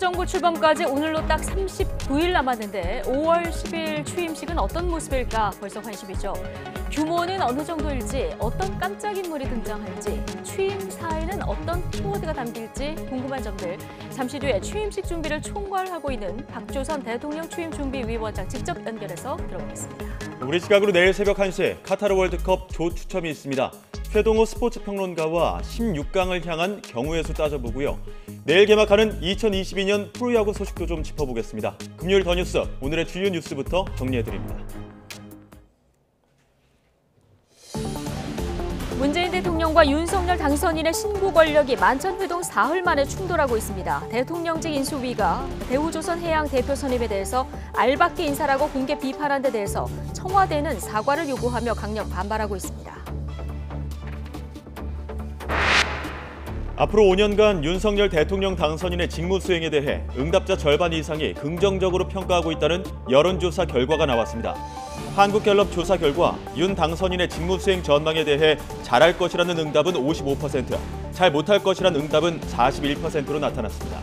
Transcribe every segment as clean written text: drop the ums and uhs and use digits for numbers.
정부 출범까지 오늘로 딱 39일 남았는데 5월 10일 취임식은 어떤 모습일까 벌써 관심이죠. 규모는 어느 정도일지, 어떤 깜짝 인물이 등장할지, 취임사에는 어떤 키워드가 담길지 궁금한 점들 잠시 뒤에 취임식 준비를 총괄하고 있는 박주선 대통령 취임준비위원장 직접 연결해서 들어보겠습니다. 우리 시각으로 내일 새벽 1시 카타르 월드컵 조 추첨이 있습니다. 최동호 스포츠평론가와 16강을 향한 경우의 수 따져보고요. 내일 개막하는 2022년 프로야구 소식도 좀 짚어보겠습니다. 금요일 더 뉴스, 오늘의 주요 뉴스부터 정리해드립니다. 문재인 대통령과 윤석열 당선인의 신구 권력이 만찬회동 사흘 만에 충돌하고 있습니다. 대통령직 인수위가 대우조선해양 대표 선임에 대해서 알박기 인사라고 공개 비판한 데 대해서 청와대는 사과를 요구하며 강력 반발하고 있습니다. 앞으로 5년간 윤석열 대통령 당선인의 직무 수행에 대해 응답자 절반 이상이 긍정적으로 평가하고 있다는 여론조사 결과가 나왔습니다. 한국갤럽 조사 결과 윤 당선인의 직무 수행 전망에 대해 잘할 것이라는 응답은 55%, 잘 못할 것이라는 응답은 41%로 나타났습니다.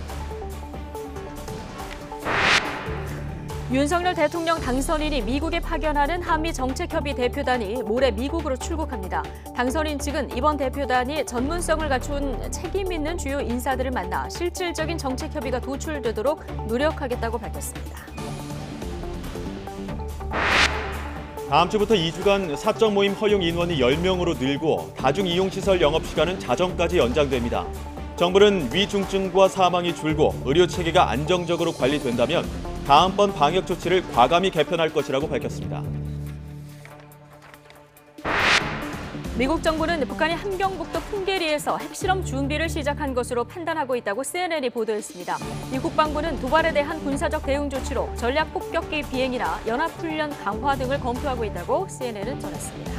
윤석열 대통령 당선인이 미국에 파견하는 한미정책협의 대표단이 모레 미국으로 출국합니다. 당선인 측은 이번 대표단이 전문성을 갖춘 책임 있는 주요 인사들을 만나 실질적인 정책협의가 도출되도록 노력하겠다고 밝혔습니다. 다음 주부터 2주간 사적 모임 허용 인원이 10명으로 늘고 다중이용시설 영업시간은 자정까지 연장됩니다. 정부는 위중증과 사망이 줄고 의료체계가 안정적으로 관리된다면 다음번 방역 조치를 과감히 개편할 것이라고 밝혔습니다. 미국 정부는 북한이 함경북도 풍계리에서 핵실험 준비를 시작한 것으로 판단하고 있다고 CNN이 보도했습니다. 미 국방부는 도발에 대한 군사적 대응 조치로 전략 폭격기 비행이나 연합훈련 강화 등을 검토하고 있다고 CNN은 전했습니다.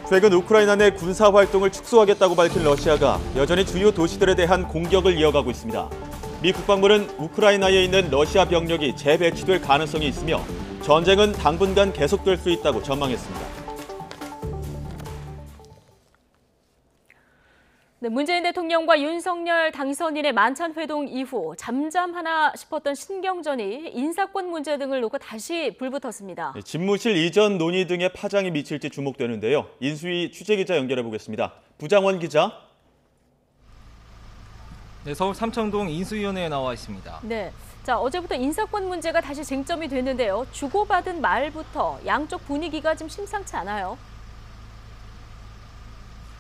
최근 우크라이나 내 군사 활동을 축소하겠다고 밝힌 러시아가 여전히 주요 도시들에 대한 공격을 이어가고 있습니다. 미 국방부는 우크라이나에 있는 러시아 병력이 재배치될 가능성이 있으며 전쟁은 당분간 계속될 수 있다고 전망했습니다. 네, 문재인 대통령과 윤석열 당선인의 만찬회동 이후 잠잠하나 싶었던 신경전이 인사권 문제 등을 놓고 다시 불붙었습니다. 네, 집무실 이전 논의 등의 파장이 미칠지 주목되는데요. 인수위 취재기자 연결해보겠습니다. 부장원 기자. 네, 서울 삼청동 인수위원회에 나와 있습니다. 네, 자 어제부터 인사권 문제가 다시 쟁점이 됐는데요. 주고받은 말부터 양쪽 분위기가 좀 심상치 않아요.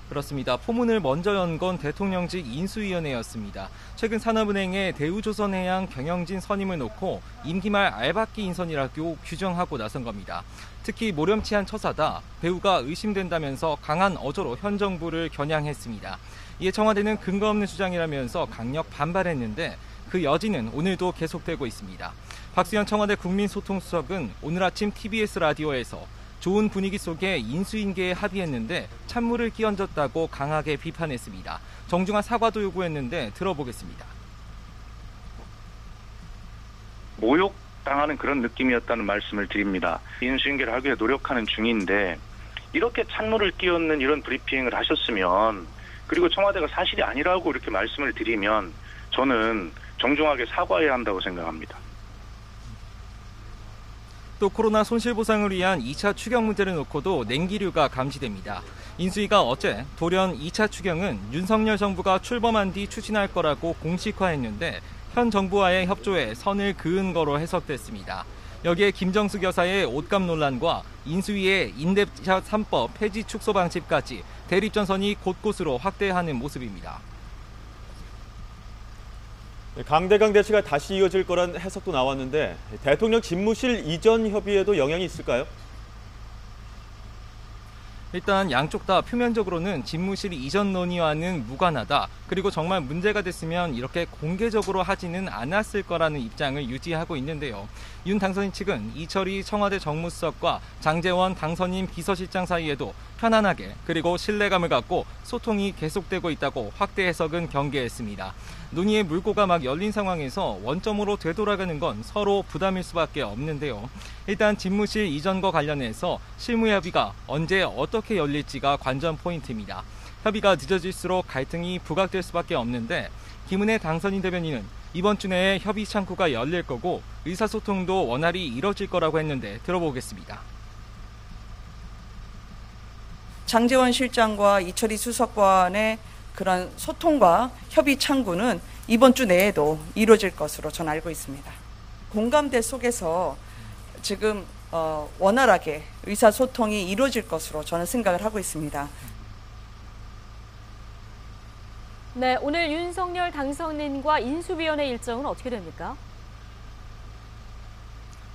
그렇습니다. 포문을 먼저 연 건 대통령직 인수위원회였습니다. 최근 산업은행에 대우조선해양 경영진 선임을 놓고 임기 말 알박기 인선이라고 규정하고 나선 겁니다. 특히 모렴치한 처사다, 배우가 의심된다면서 강한 어조로 현 정부를 겨냥했습니다. 이에 청와대는 근거 없는 주장이라면서 강력 반발했는데 그 여지는 오늘도 계속되고 있습니다. 박수현 청와대 국민소통수석은 오늘 아침 TBS 라디오에서 좋은 분위기 속에 인수인계에 합의했는데 찬물을 끼얹었다고 강하게 비판했습니다. 정중한 사과도 요구했는데 들어보겠습니다. 모욕당하는 그런 느낌이었다는 말씀을 드립니다. 인수인계를 하기 위해 노력하는 중인데 이렇게 찬물을 끼얹는 이런 브리핑을 하셨으면, 그리고 청와대가 사실이 아니라고 이렇게 말씀을 드리면 저는 정중하게 사과해야 한다고 생각합니다. 또 코로나 손실보상을 위한 2차 추경 문제를 놓고도 냉기류가 감지됩니다. 인수위가 어제 돌연 2차 추경은 윤석열 정부가 출범한 뒤 추진할 거라고 공식화했는데 현 정부와의 협조에 선을 그은 거로 해석됐습니다. 여기에 김정숙 여사의 옷값 논란과 인수위의 임대차 3법 폐지 축소 방침까지 대립전선이 곳곳으로 확대하는 모습입니다. 강대강 대치가 다시 이어질 거란 해석도 나왔는데 대통령 집무실 이전 협의에도 영향이 있을까요? 일단 양쪽 다 표면적으로는 집무실 이전 논의와는 무관하다. 그리고 정말 문제가 됐으면 이렇게 공개적으로 하지는 않았을 거라는 입장을 유지하고 있는데요. 윤 당선인 측은 이철희 청와대 정무수석과 장제원 당선인 비서실장 사이에도 편안하게 그리고 신뢰감을 갖고 소통이 계속되고 있다고 확대 해석은 경계했습니다. 논의의 물꼬가 막 열린 상황에서 원점으로 되돌아가는 건 서로 부담일 수밖에 없는데요. 일단 집무실 이전과 관련해서 실무 협의가 언제 어떻게 열릴지가 관전 포인트입니다. 협의가 늦어질수록 갈등이 부각될 수밖에 없는데 김은혜 당선인 대변인은 이번 주 내에 협의 창구가 열릴 거고 의사소통도 원활히 이뤄질 거라고 했는데 들어보겠습니다. 장제원 실장과 이철희 수석관의 그런 소통과 협의 창구는 이번 주 내에도 이루어질 것으로 저는 알고 있습니다. 공감대 속에서 지금 원활하게 의사소통이 이루어질 것으로 저는 생각을 하고 있습니다. 네, 오늘 윤석열 당선인과 인수위원회 일정은 어떻게 됩니까?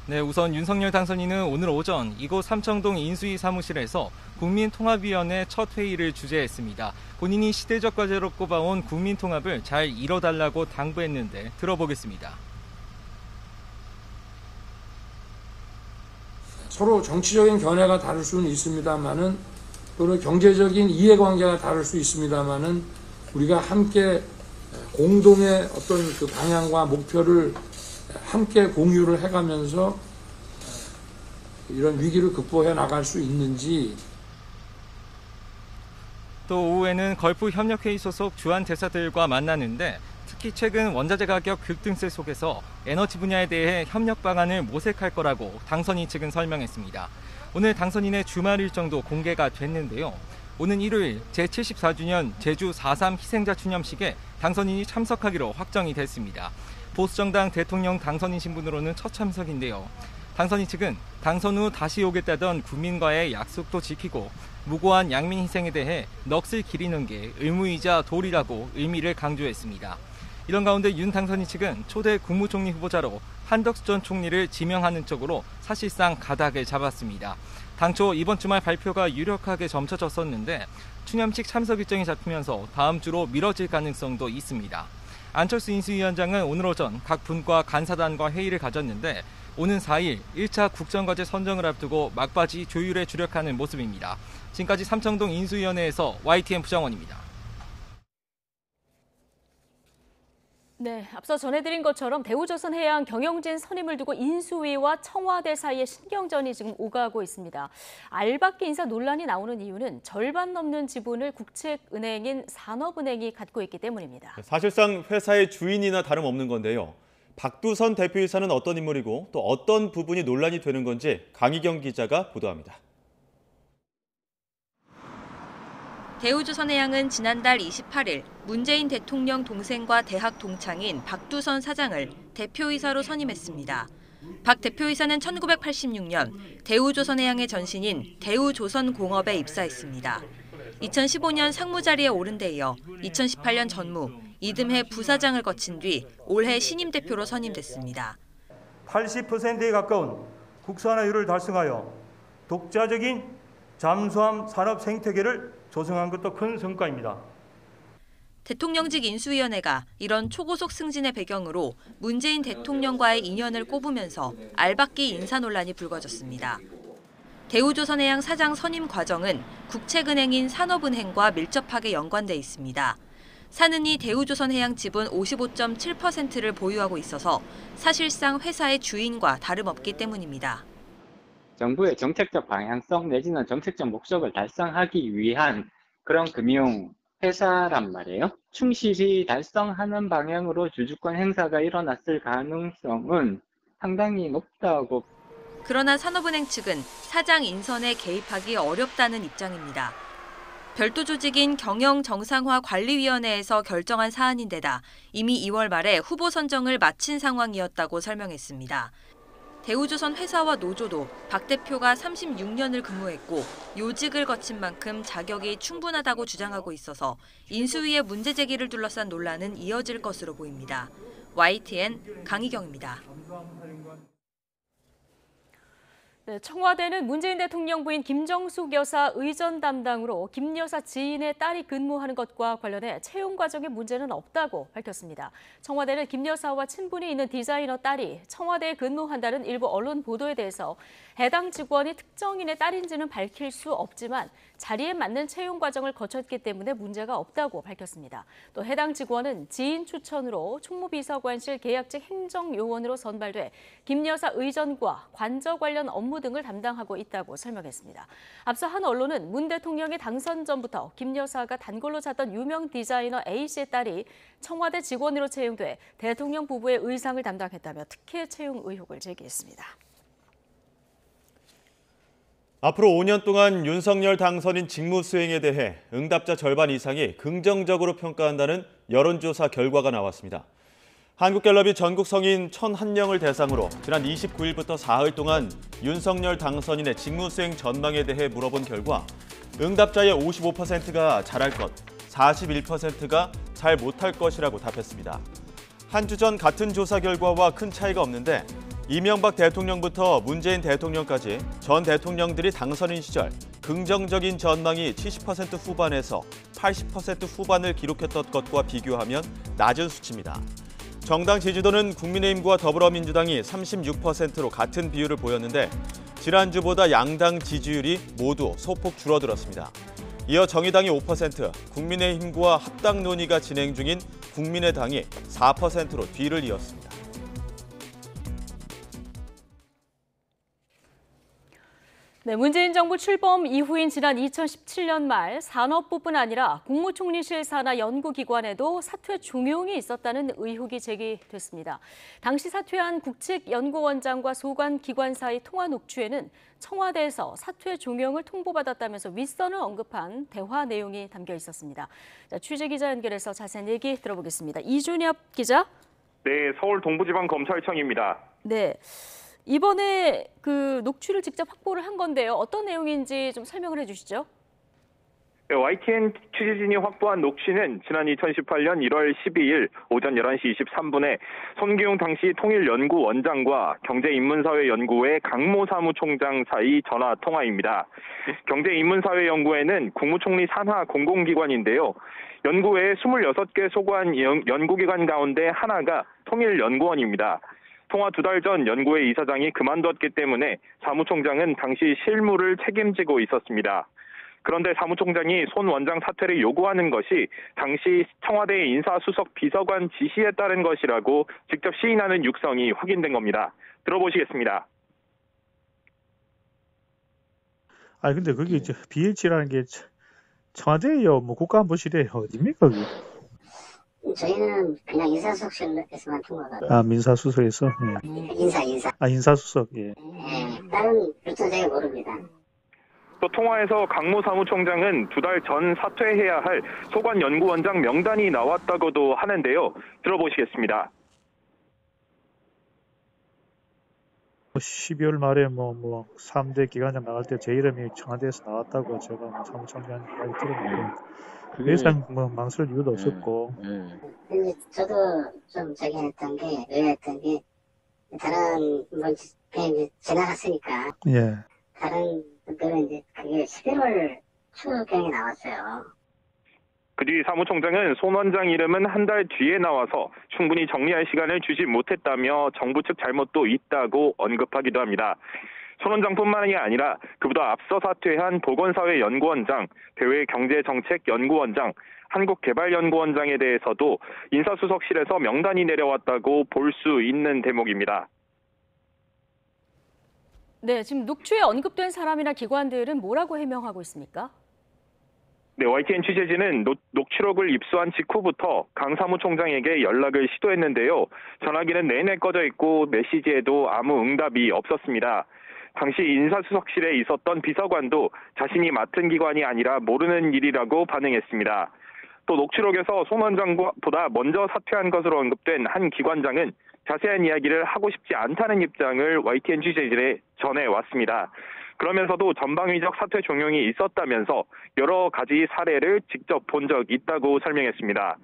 네, 우선 윤석열 당선인은 오늘 오전 이곳 삼청동 인수위 사무실에서 국민통합위원회 첫 회의를 주재했습니다. 본인이 시대적 과제로 꼽아온 국민통합을 잘 이뤄달라고 당부했는데 들어보겠습니다. 서로 정치적인 견해가 다를 수는 있습니다만은 또는 경제적인 이해관계가 다를 수 있습니다만은 우리가 함께 공동의 어떤 그 방향과 목표를 함께 공유를 해가면서 이런 위기를 극복해 나갈 수 있는지. 또 오후에는 걸프 협력회의 소속 주한 대사들과 만나는데 특히 최근 원자재 가격 급등세 속에서 에너지 분야에 대해 협력 방안을 모색할 거라고 당선인 측은 설명했습니다. 오늘 당선인의 주말 일정도 공개가 됐는데요. 오는 일요일 제74주년 제주 4.3 희생자 추념식에 당선인이 참석하기로 확정이 됐습니다. 보수정당 대통령 당선인 신분으로는 첫 참석인데요. 당선인 측은 당선 후 다시 오겠다던 국민과의 약속도 지키고 무고한 양민 희생에 대해 넋을 기리는 게 의무이자 도리라고 의미를 강조했습니다. 이런 가운데 윤 당선인 측은 초대 국무총리 후보자로 한덕수 전 총리를 지명하는 쪽으로 사실상 가닥을 잡았습니다. 당초 이번 주말 발표가 유력하게 점쳐졌었는데 추념식 참석 일정이 잡히면서 다음 주로 미뤄질 가능성도 있습니다. 안철수 인수위원장은 오늘 오전 각 분과 간사단과 회의를 가졌는데 오는 4일 1차 국정과제 선정을 앞두고 막바지 조율에 주력하는 모습입니다. 지금까지 삼청동 인수위원회에서 YTN 부정원입니다. 네, 앞서 전해드린 것처럼 대우조선해양 경영진 선임을 두고 인수위와 청와대 사이에 신경전이 지금 오가고 있습니다. 알박기 인사 논란이 나오는 이유는 절반 넘는 지분을 국책은행인 산업은행이 갖고 있기 때문입니다. 사실상 회사의 주인이나 다름없는 건데요. 박두선 대표이사는 어떤 인물이고 또 어떤 부분이 논란이 되는 건지 강희경 기자가 보도합니다. 대우조선해양은 지난달 28일 문재인 대통령 동생과 대학 동창인 박두선 사장을 대표이사로 선임했습니다. 박 대표이사는 1986년 대우조선해양의 전신인 대우조선공업에 입사했습니다. 2015년 상무 자리에 오른 데 이어 2018년 전무, 이듬해 부사장을 거친 뒤 올해 신임 대표로 선임됐습니다. 80%에 가까운 국산화율을 달성하여 독자적인 잠수함 산업 생태계를 조성한 것도 큰 성과입니다. 대통령직 인수위원회가 이런 초고속 승진의 배경으로 문재인 대통령과의 인연을 꼽으면서 알박기 인사 논란이 불거졌습니다. 대우조선해양 사장 선임 과정은 국책은행인 산업은행과 밀접하게 연관돼 있습니다. 산은이 대우조선해양 지분 55.7%를 보유하고 있어서 사실상 회사의 주인과 다름없기 때문입니다. 정부의 정책적 방향성 내지는 정책적 목적을 달성하기 위한 그런 금융 회사란 말이에요. 충실히 달성하는 방향으로 주주권 행사가 일어났을 가능성은 상당히 높다고. 그러나 산업은행 측은 사장 인선에 개입하기 어렵다는 입장입니다. 별도 조직인 경영정상화관리위원회에서 결정한 사안인데다 이미 2월 말에 후보 선정을 마친 상황이었다고 설명했습니다. 대우조선 회사와 노조도 박 대표가 36년을 근무했고 요직을 거친 만큼 자격이 충분하다고 주장하고 있어서 인수위의 문제 제기를 둘러싼 논란은 이어질 것으로 보입니다. YTN 강희경입니다. 네, 청와대는 문재인 대통령 부인 김정숙 여사 의전 담당으로 김 여사 지인의 딸이 근무하는 것과 관련해 채용 과정에 문제는 없다고 밝혔습니다. 청와대는 김 여사와 친분이 있는 디자이너 딸이 청와대에 근무한다는 일부 언론 보도에 대해서 해당 직원이 특정인의 딸인지는 밝힐 수 없지만 자리에 맞는 채용 과정을 거쳤기 때문에 문제가 없다고 밝혔습니다. 또 해당 직원은 지인 추천으로 총무비서관실 계약직 행정요원으로 선발돼 김 여사 의전과 관저 관련 업무 등을 담당하고 있다고 설명했습니다. 앞서 한 언론은 문 대통령의 당선 전부터 김 여사가 단골로 찾던 유명 디자이너 A씨의 딸이 청와대 직원으로 채용돼 대통령 부부의 의상을 담당했다며 특혜 채용 의혹을 제기했습니다. 앞으로 5년 동안 윤석열 당선인 직무 수행에 대해 응답자 절반 이상이 긍정적으로 평가한다는 여론조사 결과가 나왔습니다. 한국갤럽이 전국 성인 1,001명을 대상으로 지난 29일부터 사흘 동안 윤석열 당선인의 직무 수행 전망에 대해 물어본 결과 응답자의 55%가 잘할 것, 41%가 잘 못할 것이라고 답했습니다. 한 주 전 같은 조사 결과와 큰 차이가 없는데 이명박 대통령부터 문재인 대통령까지 전 대통령들이 당선인 시절 긍정적인 전망이 70% 후반에서 80% 후반을 기록했던 것과 비교하면 낮은 수치입니다. 정당 지지도는 국민의힘과 더불어민주당이 36%로 같은 비율을 보였는데 지난주보다 양당 지지율이 모두 소폭 줄어들었습니다. 이어 정의당이 5%, 국민의힘과 합당 논의가 진행 중인 국민의당이 4%로 뒤를 이었습니다. 네, 문재인 정부 출범 이후인 지난 2017년 말 산업부뿐 아니라 국무총리실 산하 연구기관에도 사퇴 종용이 있었다는 의혹이 제기됐습니다. 당시 사퇴한 국책연구원장과 소관기관사의 통화 녹취에는 청와대에서 사퇴 종용을 통보받았다면서 윗선을 언급한 대화 내용이 담겨 있었습니다. 자, 취재기자 연결해서 자세한 얘기 들어보겠습니다. 이준엽 기자. 네, 서울 동부지방검찰청입니다. 네. 이번에 그 녹취를 직접 확보를 한 건데요. 어떤 내용인지 좀 설명을 해주시죠. 네, YTN 취재진이 확보한 녹취는 지난 2018년 1월 12일 오전 11시 23분에 손기용 당시 통일연구원장과 경제인문사회연구회 강모 사무총장 사이 전화 통화입니다. 경제인문사회연구회는 국무총리 산하 공공기관인데요. 연구회의 26개 소관 연구기관 가운데 하나가 통일연구원입니다. 통화 2달 전 연구회 이사장이 그만뒀기 때문에 사무총장은 당시 실무를 책임지고 있었습니다. 그런데 사무총장이 손 원장 사퇴를 요구하는 것이 당시 청와대 인사수석 비서관 지시에 따른 것이라고 직접 시인하는 육성이 확인된 겁니다. 들어보시겠습니다. 아니 근데 거기 이제 BH라는 게 청와대예요, 뭐 국가안보실이에요, 어디입니까 그게? 저희는 그냥 인사수석실에서만 통과가. 아, 민사수석에서? 예. 인사. 아, 인사수석, 예. 예, 다른 별도는 제가 모릅니다. 또 통화에서 강모 사무총장은 2달 전 사퇴해야 할 소관연구원장 명단이 나왔다고도 하는데요. 들어보시겠습니다. 12월 말에 뭐 3대 기관장 나갈 때 제 이름이 청와대에서 나왔다고 제가 사무총장 이야기 들었는데 그 이상 뭐 망설 이유도 없었고. 근데 저도 좀 저기 했던 게 의외였던 게 다른 뭐 그냥 이제 지나갔으니까. 예. 다른 분들은 이제 그게 11월 초경에 나왔어요. 그 뒤 사무총장은 손 원장 이름은 한 달 뒤에 나와서 충분히 정리할 시간을 주지 못했다며 정부 측 잘못도 있다고 언급하기도 합니다. 손 원장뿐만이 아니라 그보다 앞서 사퇴한 보건사회연구원장, 대외경제정책연구원장, 한국개발연구원장에 대해서도 인사수석실에서 명단이 내려왔다고 볼 수 있는 대목입니다. 네, 지금 녹취에 언급된 사람이나 기관들은 뭐라고 해명하고 있습니까? 네, YTN 취재진은 녹취록을 입수한 직후부터 강 사무총장에게 연락을 시도했는데요. 전화기는 내내 꺼져 있고 메시지에도 아무 응답이 없었습니다. 당시 인사수석실에 있었던 비서관도 자신이 맡은 기관이 아니라 모르는 일이라고 반응했습니다. 또 녹취록에서 손 원장보다 먼저 사퇴한 것으로 언급된 한 기관장은 자세한 이야기를 하고 싶지 않다는 입장을 YTN 취재진에 전해왔습니다. 그러면서도 전방위적 사퇴 종용이 있었다면서 여러 가지 사례를 직접 본 적 있다고 설명했습니다.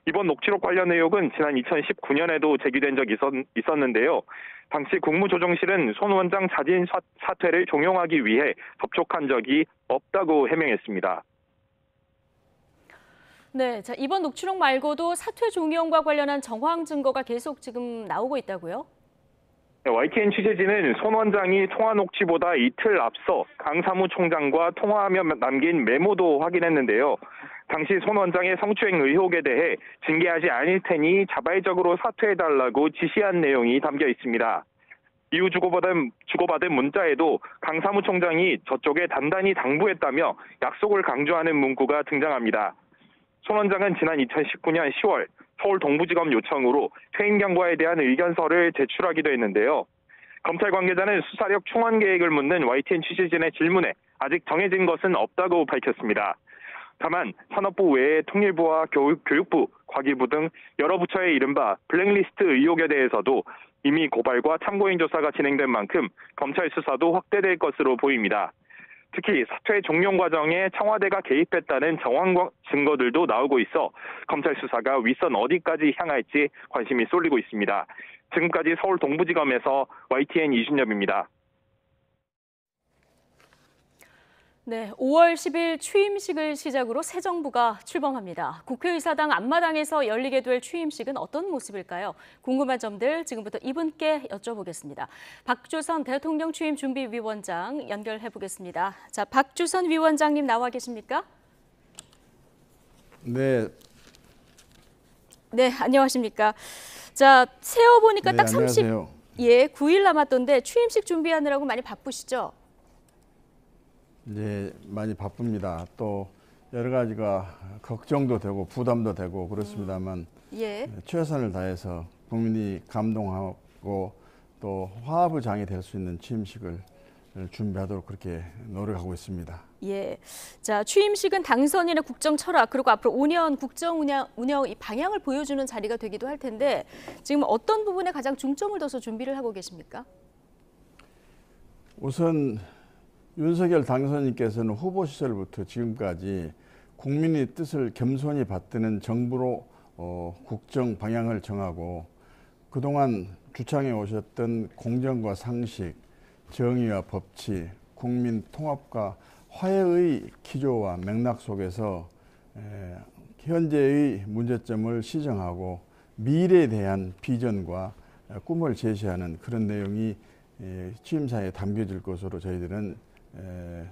이번 녹취록 관련 의혹은 지난 2019년에도 제기된 적이 있었는데요. 당시 국무조정실은 손 원장 자진 사퇴를 종용하기 위해 접촉한 적이 없다고 해명했습니다. 네, 자, 이번 녹취록 말고도 사퇴 종용과 관련한 정황 증거가 계속 지금 나오고 있다고요? YTN 취재진은 손 원장이 통화 녹취보다 이틀 앞서 강 사무총장과 통화하며 남긴 메모도 확인했는데요. 당시 손 원장의 성추행 의혹에 대해 징계하지 않을 테니 자발적으로 사퇴해달라고 지시한 내용이 담겨 있습니다. 이후 주고받은 문자에도 강 사무총장이 저쪽에 단단히 당부했다며 약속을 강조하는 문구가 등장합니다. 손 원장은 지난 2019년 10월 서울 동부지검 요청으로 퇴임 경과에 대한 의견서를 제출하기도 했는데요. 검찰 관계자는 수사력 충원 계획을 묻는 YTN 취재진의 질문에 아직 정해진 것은 없다고 밝혔습니다. 다만 산업부 외에 통일부와 교육부, 과기부 등 여러 부처의 이른바 블랙리스트 의혹에 대해서도 이미 고발과 참고인 조사가 진행된 만큼 검찰 수사도 확대될 것으로 보입니다. 특히 사퇴 종용 과정에 청와대가 개입했다는 정황 증거들도 나오고 있어 검찰 수사가 윗선 어디까지 향할지 관심이 쏠리고 있습니다. 지금까지 서울 동부지검에서 YTN 이준엽입니다. 네, 5월 10일 취임식을 시작으로 새 정부가 출범합니다. 국회의사당 앞마당에서 열리게 될 취임식은 어떤 모습일까요? 궁금한 점들 지금부터 이분께 여쭤보겠습니다. 박주선 대통령 취임 준비위원장 연결해 보겠습니다. 자, 박주선 위원장님 나와 계십니까? 네. 네, 안녕하십니까? 자, 세어 보니까 네, 딱 안녕하세요. 9일 남았던데 취임식 준비하느라고 많이 바쁘시죠? 네, 많이 바쁩니다. 또 여러 가지가 걱정도 되고 부담도 되고 그렇습니다만 예. 최선을 다해서 국민이 감동하고 또 화합의 장이 될 수 있는 취임식을 준비하도록 그렇게 노력하고 있습니다. 예. 자, 취임식은 당선인의 국정 철학 그리고 앞으로 5년 국정 운영 이 방향을 보여주는 자리가 되기도 할 텐데 지금 어떤 부분에 가장 중점을 둬서 준비를 하고 계십니까? 우선 윤석열 당선인께서는 후보 시절부터 지금까지 국민의 뜻을 겸손히 받드는 정부로 국정 방향을 정하고 그동안 주창해 오셨던 공정과 상식, 정의와 법치, 국민 통합과 화해의 기조와 맥락 속에서 현재의 문제점을 시정하고 미래에 대한 비전과 꿈을 제시하는 그런 내용이 취임사에 담겨질 것으로 저희들은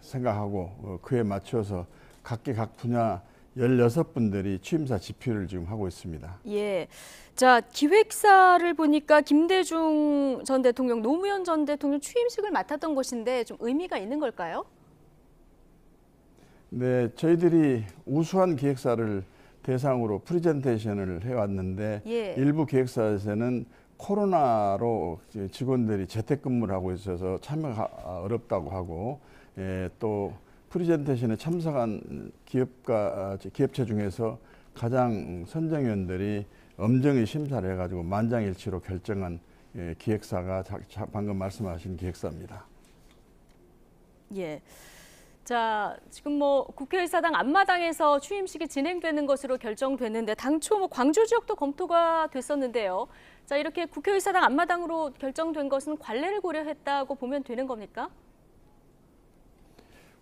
생각하고 그에 맞춰서 각 분야 16분들이 취임사 집필을 지금 하고 있습니다. 예. 자, 기획사를 보니까 김대중 전 대통령, 노무현 전 대통령 취임식을 맡았던 곳인데 좀 의미가 있는 걸까요? 네, 저희들이 우수한 기획사를 대상으로 프레젠테이션을 해왔는데 예. 일부 기획사에서는 코로나로 직원들이 재택근무를 하고 있어서 참여가 어렵다고 하고 또 프레젠테이션에 참석한 기업체 중에서 가장 선정위원들이 엄정히 심사를 해가지고 만장일치로 결정한 기획사가 방금 말씀하신 기획사입니다. 예. 자, 지금 국회의사당 앞마당에서 취임식이 진행되는 것으로 결정됐는데 당초 광주 지역도 검토가 됐었는데요. 자, 이렇게 국회의사당 앞마당으로 결정된 것은 관례를 고려했다고 보면 되는 겁니까?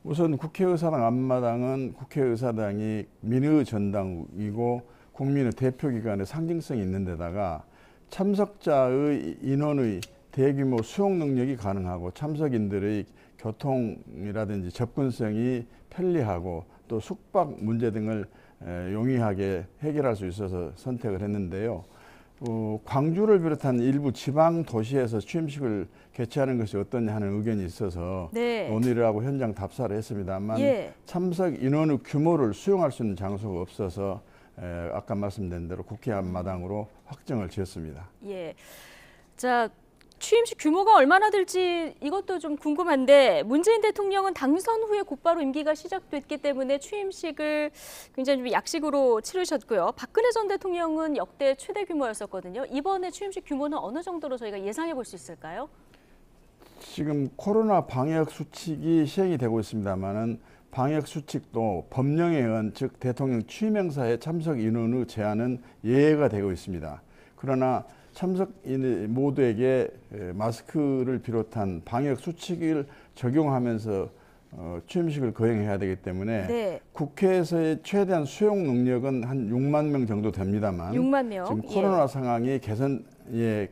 우선 국회의사당 앞마당은 국회의사당이 민의 전당이고 국민의 대표기관의 상징성이 있는 데다가 참석자의 인원의 대규모 수용 능력이 가능하고 참석인들의 교통이라든지 접근성이 편리하고 또 숙박 문제 등을 용이하게 해결할 수 있어서 선택을 했는데요. 광주를 비롯한 일부 지방 도시에서 취임식을 개최하는 것이 어떠냐 하는 의견이 있어서 네. 논의를 현장 답사를 했습니다만 예. 참석 인원의 규모를 수용할 수 있는 장소가 없어서 아까 말씀드린 대로 국회 앞마당으로 확정을 지었습니다. 예. 자, 취임식 규모가 얼마나 될지 이것도 좀 궁금한데 문재인 대통령은 당선 후에 곧바로 임기가 시작됐기 때문에 취임식을 굉장히 좀 약식으로 치르셨고요. 박근혜 전 대통령은 역대 최대 규모였었거든요. 이번에 취임식 규모는 어느 정도로 저희가 예상해 볼 수 있을까요? 지금 코로나 방역 수칙이 시행이 되고 있습니다만은 방역 수칙도 법령에 의한 즉 대통령 취임 행사에 참석 인원의 제한은 예외가 되고 있습니다. 그러나 참석인 모두에게 마스크를 비롯한 방역 수칙을 적용하면서 취임식을 거행해야 되기 때문에 네. 국회에서의 최대한 수용 능력은 한 6만 명 정도 됩니다만 6만 명. 지금 코로나 상황이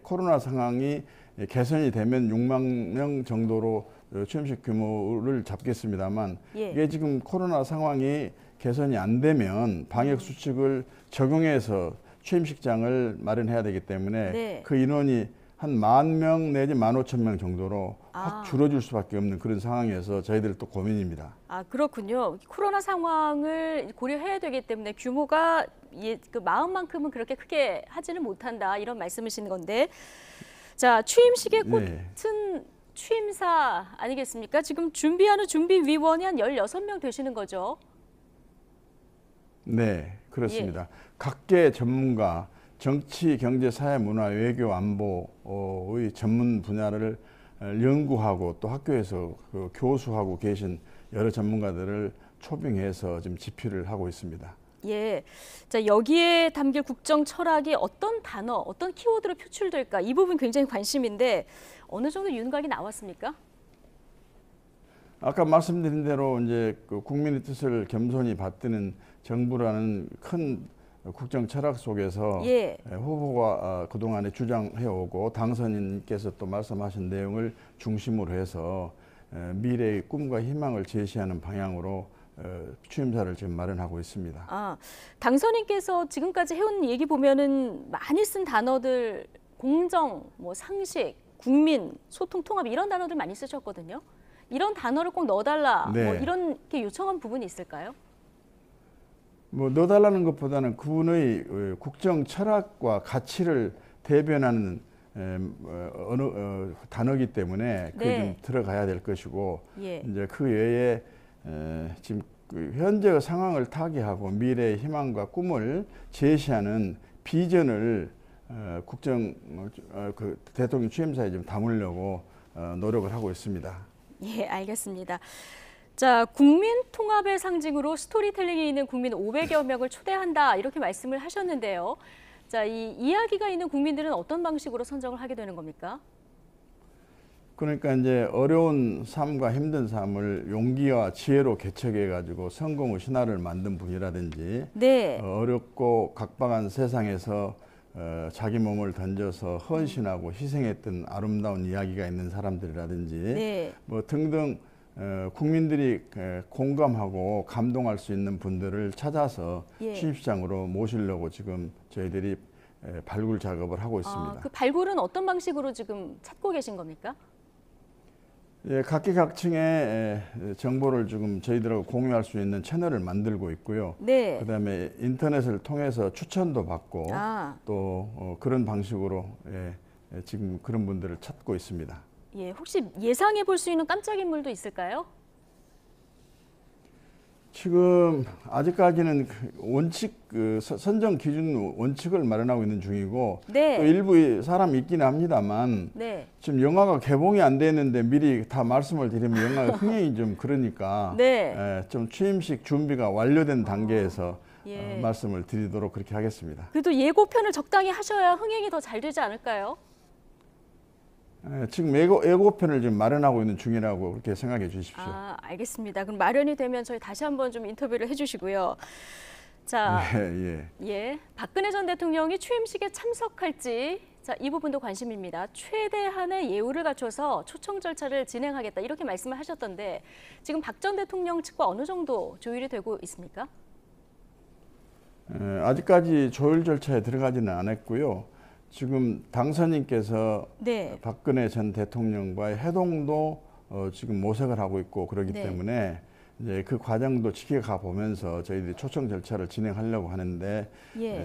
코로나 상황이 개선이 되면 6만 명 정도로 취임식 규모를 잡겠습니다만 예. 이게 지금 코로나 상황이 개선이 안 되면 방역 수칙을 적용해서 취임식장을 마련해야 되기 때문에 네. 그 인원이 한 10,000명 내지 15,000명 정도로 확 줄어들 수밖에 없는 그런 상황이어서 저희들 또 고민입니다. 아, 그렇군요. 코로나 상황을 고려해야 되기 때문에 규모가 그 마음만큼은 그렇게 크게 하지는 못한다 이런 말씀이신 건데, 자, 취임식의 꽃은 취임사 아니겠습니까? 지금 준비하는 준비위원이 한 16명 되시는 거죠? 네, 그렇습니다. 각계 전문가, 정치, 경제, 사회, 문화, 외교, 안보의 전문 분야를 연구하고 또 학교에서 그 교수하고 계신 여러 전문가들을 초빙해서 지금 집필을 하고 있습니다. 예, 자, 여기에 담길 국정 철학이 어떤 단어, 어떤 키워드로 표출될까? 이 부분 굉장히 관심인데 어느 정도 윤곽이 나왔습니까? 아까 말씀드린 대로 이제 그 국민의 뜻을 겸손히 받드는 정부라는 큰 국정 철학 속에서 후보가 그동안에 주장해오고 당선인께서 또 말씀하신 내용을 중심으로 해서 미래의 꿈과 희망을 제시하는 방향으로 취임사를 지금 마련하고 있습니다. 아, 당선인께서 지금까지 해온 얘기 보면은 많이 쓴 단어들 공정, 뭐 상식, 국민, 소통, 통합 이런 단어들 많이 쓰셨거든요. 이런 단어를 꼭 넣어달라 뭐 이렇게 요청한 부분이 있을까요? 뭐 넣어달라는 것보다는 그분의 국정 철학과 가치를 대변하는 단어이기 때문에 그게 좀 들어가야 될 것이고 이제 그 외에 지금 현재의 상황을 타개하고 미래의 희망과 꿈을 제시하는 비전을 국정 그 대통령 취임사에 좀 담으려고 노력을 하고 있습니다. 예, 알겠습니다. 자, 국민 통합의 상징으로 스토리텔링이 있는 국민 500여 명을 초대한다 이렇게 말씀을 하셨는데요. 자, 이 이야기가 있는 국민들은 어떤 방식으로 선정을 하게 되는 겁니까? 그러니까 이제 어려운 삶과 힘든 삶을 용기와 지혜로 개척해 가지고 성공의 신화를 만든 분이라든지 어렵고 각박한 세상에서 자기 몸을 던져서 헌신하고 희생했던 아름다운 이야기가 있는 사람들이라든지 뭐 등등 국민들이 공감하고 감동할 수 있는 분들을 찾아서 취임식장으로 모시려고 지금 저희들이 발굴 작업을 하고 있습니다. 그 발굴은 어떤 방식으로 지금 찾고 계신 겁니까? 예, 각계각층의 정보를 지금 저희들하고 공유할 수 있는 채널을 만들고 있고요. 그다음에 인터넷을 통해서 추천도 받고 또 그런 방식으로 지금 그런 분들을 찾고 있습니다. 예, 혹시 예상해 볼 수 있는 깜짝 인물도 있을까요? 지금 아직까지는 원칙 선정 기준 원칙을 마련하고 있는 중이고 또 일부 사람이 있긴 합니다만 지금 영화가 개봉이 안 됐는데 미리 다 말씀을 드리면 영화가 흥행이 좀 그러니까 좀 취임식 준비가 완료된 단계에서 말씀을 드리도록 그렇게 하겠습니다. 그래도 예고편을 적당히 하셔야 흥행이 더 잘 되지 않을까요? 지금 예고편을 지금 마련하고 있는 중이라고 그렇게 생각해 주십시오. 아, 알겠습니다. 그럼 마련이 되면 저희 다시 한번 좀 인터뷰를 해주시고요. 자, 박근혜 전 대통령이 취임식에 참석할지, 자, 이 부분도 관심입니다. 최대한의 예우를 갖춰서 초청 절차를 진행하겠다 이렇게 말씀을 하셨던데 지금 박 전 대통령 측과 어느 정도 조율이 되고 있습니까? 아직까지 조율 절차에 들어가지는 않았고요. 지금 당선인께서 박근혜 전 대통령과의 회동도 지금 모색을 하고 있고 그러기 때문에 이제 그 과정도 지켜가 보면서 저희들이 초청 절차를 진행하려고 하는데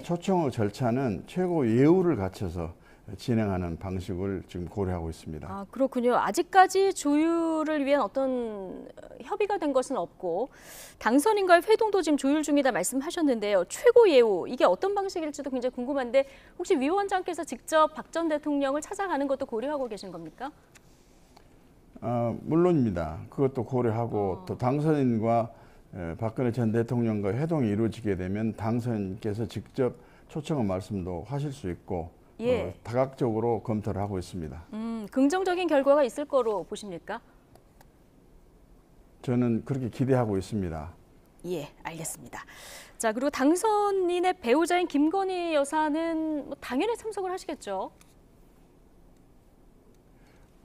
초청 절차는 최고 예우를 갖춰서 진행하는 방식을 지금 고려하고 있습니다. 아, 그렇군요. 아직까지 조율을 위한 어떤 협의가 된 것은 없고 당선인과의 회동도 지금 조율 중이다 말씀하셨는데요. 최고 예우, 이게 어떤 방식일지도 굉장히 궁금한데 혹시 위원장께서 직접 박 전 대통령을 찾아가는 것도 고려하고 계신 겁니까? 물론입니다. 그것도 고려하고 또 당선인과 박근혜 전 대통령과 회동이 이루어지게 되면 당선인께서 직접 초청의 말씀도 하실 수 있고 다각적으로 검토를 하고 있습니다. 긍정적인 결과가 있을 거로 보십니까? 저는 그렇게 기대하고 있습니다. 예, 알겠습니다. 자, 그리고 당선인의 배우자인 김건희 여사는 뭐 당연히 참석을 하시겠죠?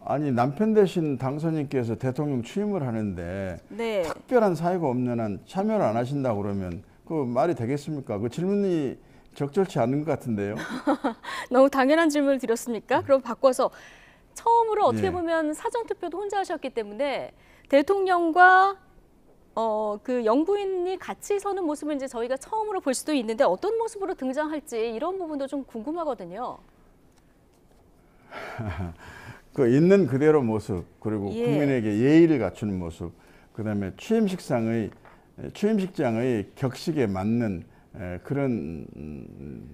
아니 남편 되신 당선인께서 대통령 취임을 하는데 네. 특별한 사유가 없는 한 참여를 안 하신다 그러면 그 말이 되겠습니까? 그 질문이 적절치 않은 것 같은데요. 너무 당연한 질문을 드렸습니까? 그럼 바꿔서 처음으로 어떻게 예. 보면 사전투표도 혼자 하셨기 때문에 대통령과 그 영부인이 같이 서는 모습을 이제 저희가 처음으로 볼 수도 있는데 어떤 모습으로 등장할지 이런 부분도 좀 궁금하거든요. 그 있는 그대로 모습 그리고 예. 국민에게 예의를 갖추는 모습 그다음에 취임식장의 격식에 맞는 그런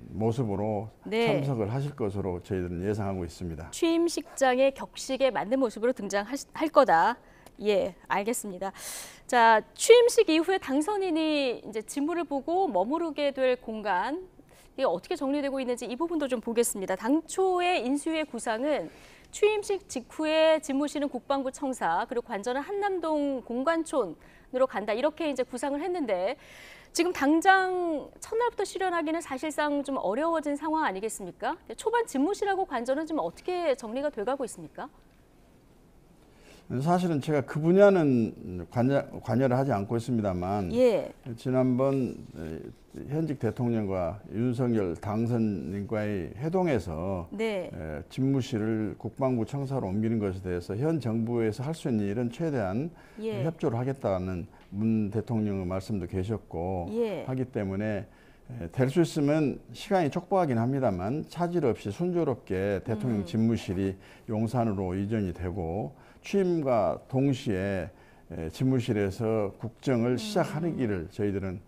모습으로 네. 참석을 하실 것으로 저희들은 예상하고 있습니다. 취임식장의 격식에 맞는 모습으로 등장할 거다. 예, 알겠습니다. 자, 취임식 이후에 당선인이 이제 직무를 보고 머무르게 될 공간 이게 어떻게 정리되고 있는지 이 부분도 좀 보겠습니다. 당초의 인수위의 구상은 취임식 직후에 집무실은 국방부 청사 그리고 관저는 한남동 공관촌으로 간다 이렇게 이제 구상을 했는데 지금 당장 첫날부터 실현하기는 사실상 좀 어려워진 상황 아니겠습니까? 초반 집무실하고 관저는 지금 어떻게 정리가 돼가고 있습니까? 사실은 제가 그 분야는 관여를 하지 않고 있습니다만 예. 지난번 현직 대통령과 윤석열 당선인과의 회동에서 네. 집무실을 국방부 청사로 옮기는 것에 대해서 현 정부에서 할 수 있는 일은 최대한 예. 협조를 하겠다는 문 대통령의 말씀도 계셨고 예. 하기 때문에 될 수 있으면 시간이 촉박하긴 합니다만 차질 없이 순조롭게 대통령 집무실이 용산으로 이전이 되고 취임과 동시에 집무실에서 국정을 시작하기를 저희들은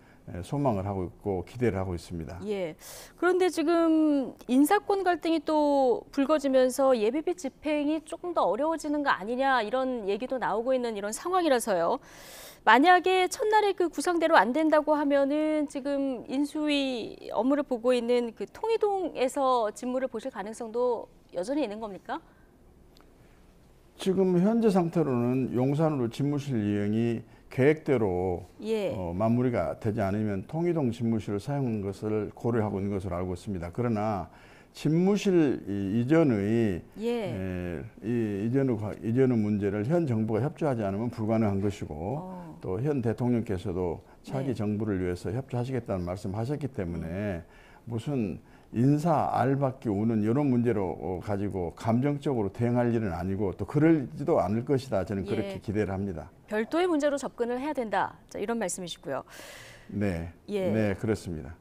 소망을 하고 있고 기대를 하고 있습니다. 예. 그런데 지금 인사권 갈등이 또 불거지면서 예비비 집행이 조금 더 어려워지는 거 아니냐 이런 얘기도 나오고 있는 이런 상황이라서요. 만약에 첫날에 그 구상대로 안 된다고 하면은 지금 인수위 업무를 보고 있는 그 통이동에서 직무를 보실 가능성도 여전히 있는 겁니까? 지금 현재 상태로는 용산으로 집무실 이용이 계획대로 예. 마무리가 되지 않으면 통이동 집무실을 사용하는 것을 고려하고 있는 것으로 알고 있습니다. 그러나 집무실 이전의 이전의 문제를 현 정부가 협조하지 않으면 불가능한 것이고 또 현 대통령께서도 차기 정부를 위해서 협조하시겠다는 말씀하셨기 때문에 무슨 인사 알박기 우는 이런 문제로 가지고 감정적으로 대응할 일은 아니고 또 그러지도 않을 것이다. 저는 그렇게 기대를 합니다. 별도의 문제로 접근을 해야 된다. 자, 이런 말씀이시고요. 네, 네 그렇습니다.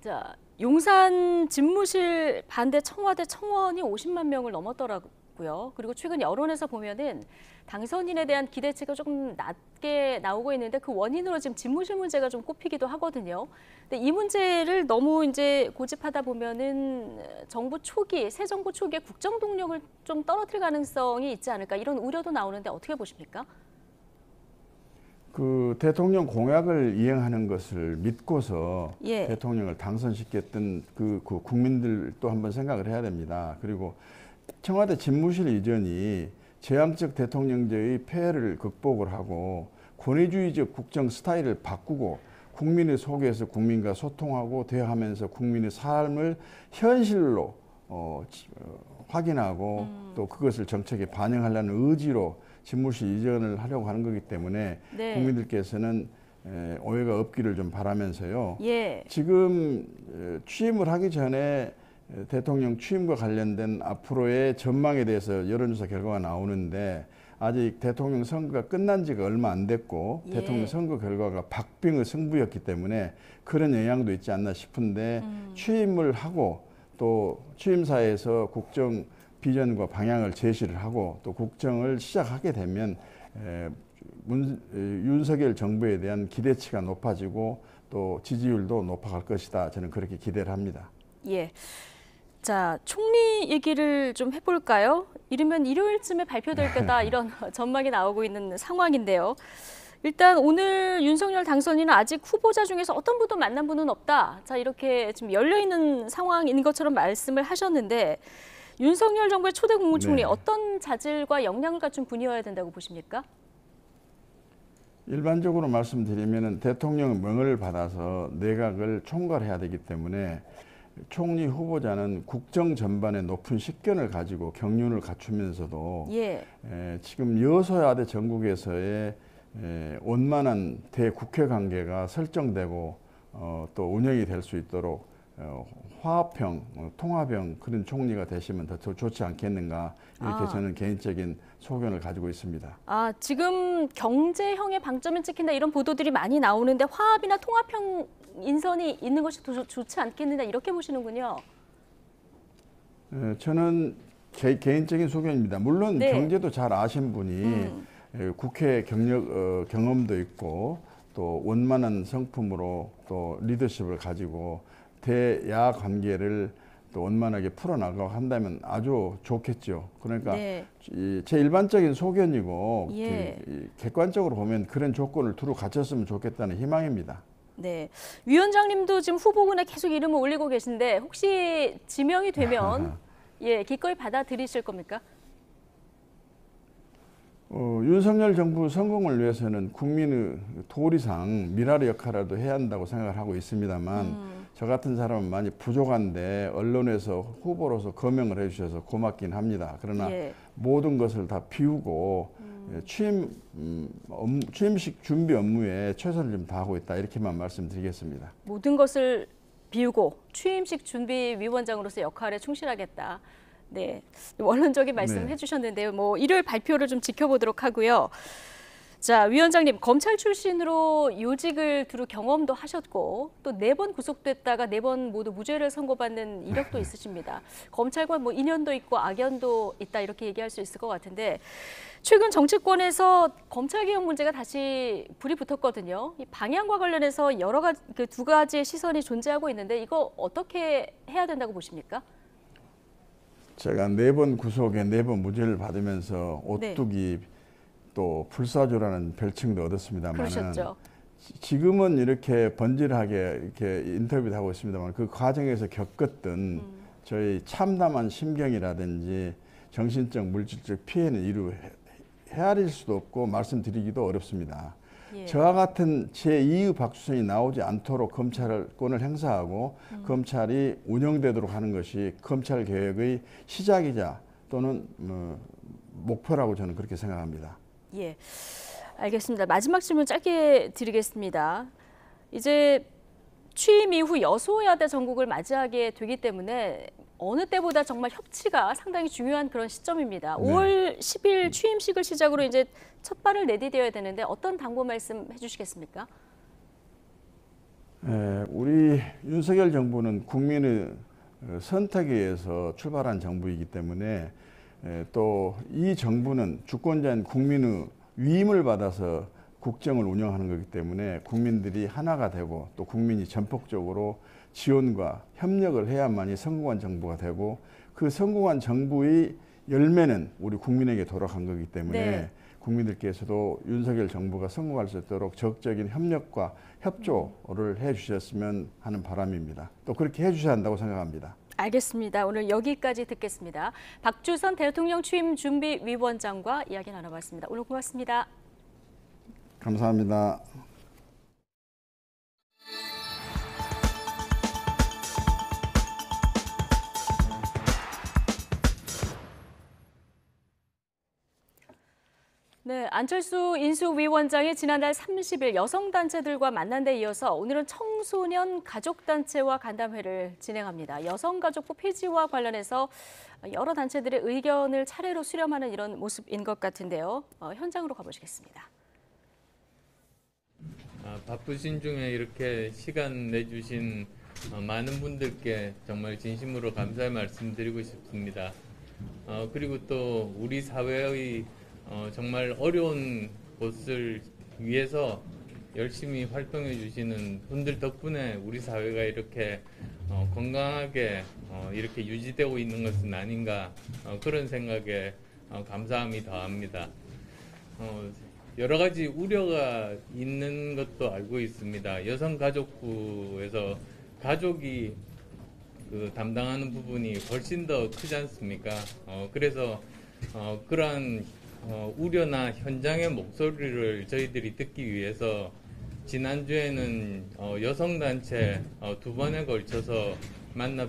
자, 용산 집무실 반대 청와대 청원이 50만 명을 넘었더라고요. 그리고 최근 여론에서 보면은 당선인에 대한 기대치가 조금 낮게 나오고 있는데 그 원인으로 지금 집무실 문제가 좀 꼽히기도 하거든요. 근데 이 문제를 너무 이제 고집하다 보면은 정부 초기, 새 정부 초기에 국정 동력을 좀 떨어뜨릴 가능성이 있지 않을까 이런 우려도 나오는데 어떻게 보십니까? 그 대통령 공약을 이행하는 것을 믿고서 예. 대통령을 당선시켰던 그 국민들도 한번 생각을 해야 됩니다. 그리고 청와대 집무실 이전이 제왕적 대통령제의 폐해를 극복을 하고 권위주의적 국정 스타일을 바꾸고 국민의 속에서 국민과 소통하고 대화하면서 국민의 삶을 현실로 확인하고 또 그것을 정책에 반영하려는 의지로 집무실 이전을 하려고 하는 거기 때문에 네. 국민들께서는 오해가 없기를 좀 바라면서요. 예. 지금 취임을 하기 전에 대통령 취임과 관련된 앞으로의 전망에 대해서 여론조사 결과가 나오는데 아직 대통령 선거가 끝난 지가 얼마 안 됐고 대통령 선거 결과가 박빙의 승부였기 때문에 그런 영향도 있지 않나 싶은데 취임을 하고 또 취임사에서 국정 비전과 방향을 제시를 하고 또 국정을 시작하게 되면 윤석열 정부에 대한 기대치가 높아지고 또 지지율도 높아갈 것이다. 저는 그렇게 기대를 합니다. 예. 자, 총리 얘기를 좀 해볼까요? 이르면 일요일쯤에 발표될 거다 이런 전망이 나오고 있는 상황인데요. 일단 오늘 윤석열 당선인은 아직 후보자 중에서 어떤 분도 만난 분은 없다. 자, 이렇게 지금 열려있는 상황인 것처럼 말씀을 하셨는데 윤석열 정부의 초대 국무총리 어떤 자질과 역량을 갖춘 분이어야 된다고 보십니까? 일반적으로 말씀드리면 대통령의 명을 받아서 내각을 총괄해야 되기 때문에 총리 후보자는 국정 전반에 높은 식견을 가지고 경륜을 갖추면서도 지금 여소야대 전국에서의 원만한 대국회 관계가 설정되고 또 운영이 될 수 있도록 화합형, 통합형 그런 총리가 되시면 더 좋지 않겠는가 이렇게 저는 개인적인 소견을 가지고 있습니다. 지금 경제형의 방점을 찍힌다 이런 보도들이 많이 나오는데 화합이나 통합형 인선이 있는 것이 더 좋지 않겠느냐 이렇게 보시는군요. 저는 개인적인 소견입니다. 물론 경제도 잘 아신 분이 국회 경험도 있고 또 원만한 성품으로 또 리더십을 가지고 대야 관계를 또 원만하게 풀어나가고 한다면 아주 좋겠죠. 그러니까 제 일반적인 소견이고 객관적으로 보면 그런 조건을 두루 갖췄으면 좋겠다는 희망입니다. 네, 위원장님도 지금 후보군에 계속 이름을 올리고 계신데 혹시 지명이 되면 기꺼이 받아들이실 겁니까? 윤석열 정부 성공을 위해서는 국민의 도리상 미랄의 역할이라도 해야 한다고 생각을 하고 있습니다만 저 같은 사람은 많이 부족한데 언론에서 후보로서 거명을 해주셔서 고맙긴 합니다. 그러나 모든 것을 다 비우고 취임식 준비 업무에 최선을 좀 다하고 있다 이렇게만 말씀드리겠습니다. 모든 것을 비우고 취임식 준비 위원장으로서 역할에 충실하겠다. 네, 원론적인 말씀 해주셨는데요. 뭐 일요일 발표를 좀 지켜보도록 하고요. 자, 위원장님 검찰 출신으로 요직을 두루 경험도 하셨고 또 4번 구속됐다가 4번 모두 무죄를 선고받는 이력도 있으십니다. 검찰과 뭐 인연도 있고 악연도 있다 이렇게 얘기할 수 있을 것 같은데 최근 정치권에서 검찰 개혁 문제가 다시 불이 붙었거든요. 이 방향과 관련해서 여러 가지 그 2가지의 시선이 존재하고 있는데 이거 어떻게 해야 된다고 보십니까? 제가 4번 구속에 4번 무죄를 받으면서 오뚜기 또 불사조라는 별칭도 얻었습니다만 지금은 이렇게 번질하게 이렇게 인터뷰도 하고 있습니다만 그 과정에서 겪었던 저희 참담한 심경이라든지 정신적 물질적 피해는 이루 헤아릴 수도 없고 말씀드리기도 어렵습니다. 저와 같은 제2의 박주선이 나오지 않도록 검찰권을 행사하고 검찰이 운영되도록 하는 것이 검찰 개혁의 시작이자 또는 목표라고 저는 그렇게 생각합니다. 예, 알겠습니다. 마지막 질문 짧게 드리겠습니다. 이제 취임 이후 여소야대 전국을 맞이하게 되기 때문에 어느 때보다 정말 협치가 상당히 중요한 그런 시점입니다. 5월 10일 취임식을 시작으로 이제 첫 발을 내디뎌야 되는데 어떤 당부 말씀 해주시겠습니까? 우리 윤석열 정부는 국민의 선택에 의해서 출발한 정부이기 때문에 또 이 정부는 주권자인 국민의 위임을 받아서 국정을 운영하는 거기 때문에 국민들이 하나가 되고 또 국민이 전폭적으로 지원과 협력을 해야만이 성공한 정부가 되고 그 성공한 정부의 열매는 우리 국민에게 돌아간 거기 때문에 국민들께서도 윤석열 정부가 성공할 수 있도록 적극적인 협력과 협조를 해주셨으면 하는 바람입니다. 또 그렇게 해주셔야 한다고 생각합니다. 알겠습니다. 오늘 여기까지 듣겠습니다. 박주선 대통령 취임 준비위원장과 이야기 나눠봤습니다. 오늘 고맙습니다. 감사합니다. 네, 안철수 인수위원장이 지난달 30일 여성단체들과 만난 데 이어서 오늘은 청소년 가족단체와 간담회를 진행합니다. 여성가족부 폐지와 관련해서 여러 단체들의 의견을 차례로 수렴하는 이런 모습인 것 같은데요. 현장으로 가보시겠습니다. 바쁘신 중에 이렇게 시간 내주신 많은 분들께 정말 진심으로 감사의 말씀드리고 싶습니다. 그리고 또 우리 사회의 정말 어려운 곳을 위해서 열심히 활동해 주시는 분들 덕분에 우리 사회가 이렇게 건강하게 이렇게 유지되고 있는 것은 아닌가 그런 생각에 감사함이 더합니다. 여러 가지 우려가 있는 것도 알고 있습니다. 여성가족부에서 가족이 담당하는 부분이 훨씬 더 크지 않습니까? 그래서 그러한 우려나 현장의 목소리를 저희들이 듣기 위해서 지난주에는 여성단체 2번에 걸쳐서 만나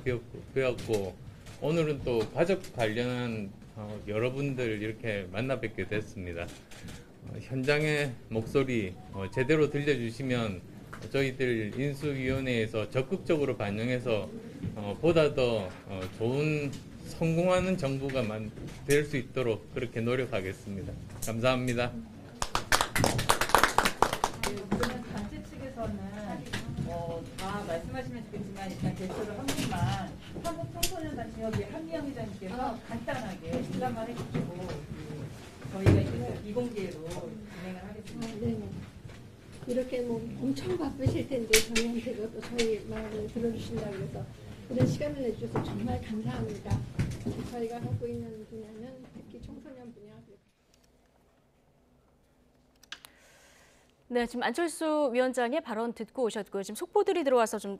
뵈었고 오늘은 또 가족 관련한 여러분들 이렇게 만나 뵙게 됐습니다. 현장의 목소리 제대로 들려주시면 저희들 인수위원회에서 적극적으로 반영해서 보다 더 좋은 성공하는 정부가 될 수 있도록 그렇게 노력하겠습니다. 감사합니다. 그러면 단체 측에서는 다 말씀하시면 좋겠지만 일단 개수를 한 분만 한국청소년단체협의 한미영 회장님께서 간단하게 인사만 해주시고 저희가 이제 비공개로 진행을 하겠습니다. 네네. 이렇게 뭐 엄청 바쁘실 텐데 저희한테도 또 저희 말을 들어주신다고 해서 이런 시간을 내주셔서 정말 감사합니다. 저희가 하고 있는 분야는 특히 청소년 분야. 네, 지금 안철수 위원장의 발언 듣고 오셨고요. 지금 속보들이 들어와서 좀